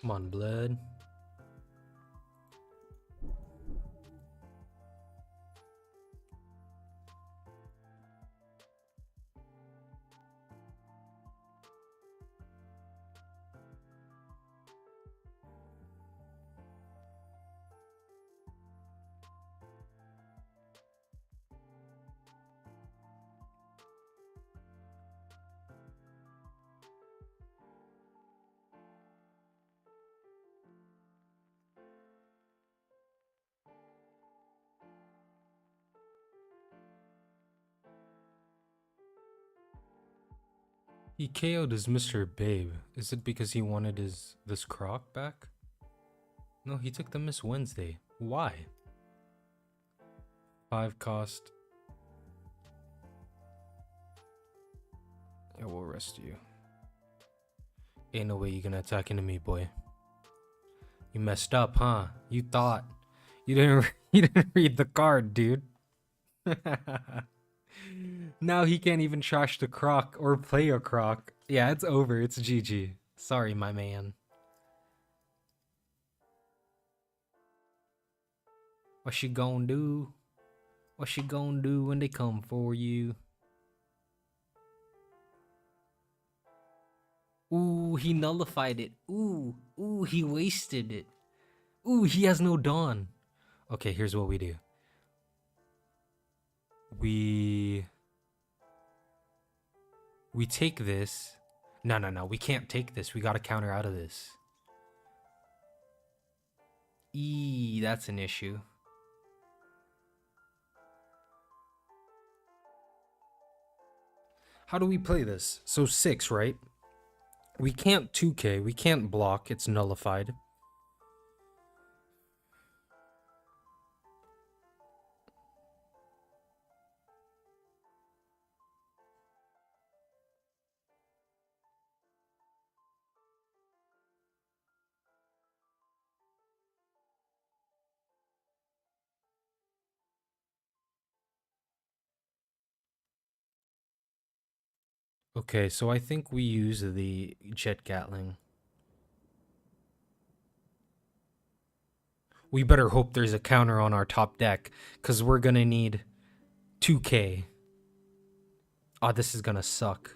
Come on, blood. He KO'd his Mr. Babe. Is it because he wanted this croc back? No, he took the Miss Wednesday. Why? 5 cost. Yeah, we'll rest you. Ain't no way you gonna attack into me, boy. You messed up, huh? You thought. You didn't read the card, dude. Now he can't even trash the croc or play a croc. Yeah, it's over. It's GG. Sorry, my man. What she gonna do? What she gonna do when they come for you? Ooh, he nullified it. Ooh, he wasted it. Ooh, he has no dawn. Okay, here's what we do. We take this. No. We can't take this. We gotta counter out of this. That's an issue. How do we play this? So 6, right? We can't 2K. We can't block. It's nullified. Okay, so I think we use the Jet Gatling. We better hope there's a counter on our top deck, because we're gonna need 2K. Oh, this is gonna suck.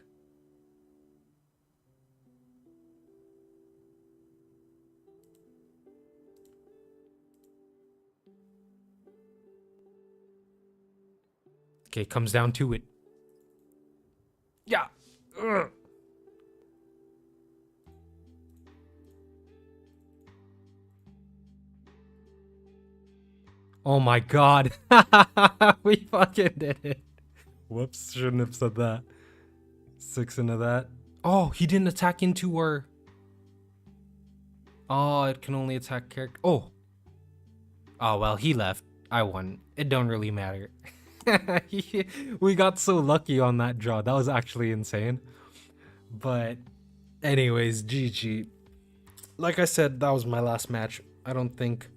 Okay, comes down to it. Yeah. Ugh. Oh my god. We fucking did it. Whoops, shouldn't have said that. 6 into that. Oh, he didn't attack into our... Oh, it can only attack character. Oh. Oh, well, he left. I won. It don't really matter. We got so lucky on that draw. That was actually insane. But anyways, GG. Like I said, that was my last match. I don't think...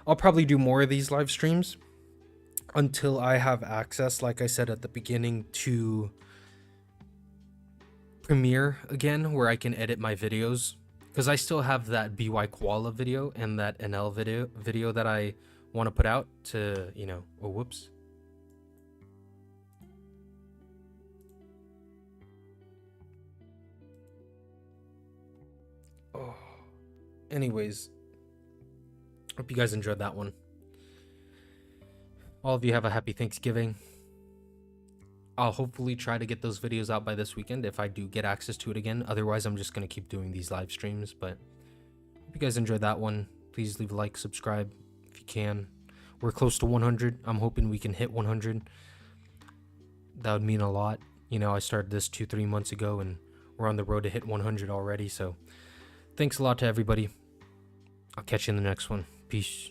I'll probably do more of these live streams until I have access, like I said at the beginning, to Premiere again, where I can edit my videos. Because I still have that BY Koala video and that NL video that I want to put out to, you know... Oh, whoops. Oh. Anyways, hope you guys enjoyed that one. All of you have a happy Thanksgiving. I'll hopefully try to get those videos out by this weekend if I do get access to it again. Otherwise, I'm just going to keep doing these live streams. But hope you guys enjoyed that one. Please leave a like, subscribe if you can. We're close to 100. I'm hoping we can hit 100. That would mean a lot. You know, I started this 2-3 months ago and we're on the road to hit 100 already. So thanks a lot to everybody. I'll catch you in the next one. Peace.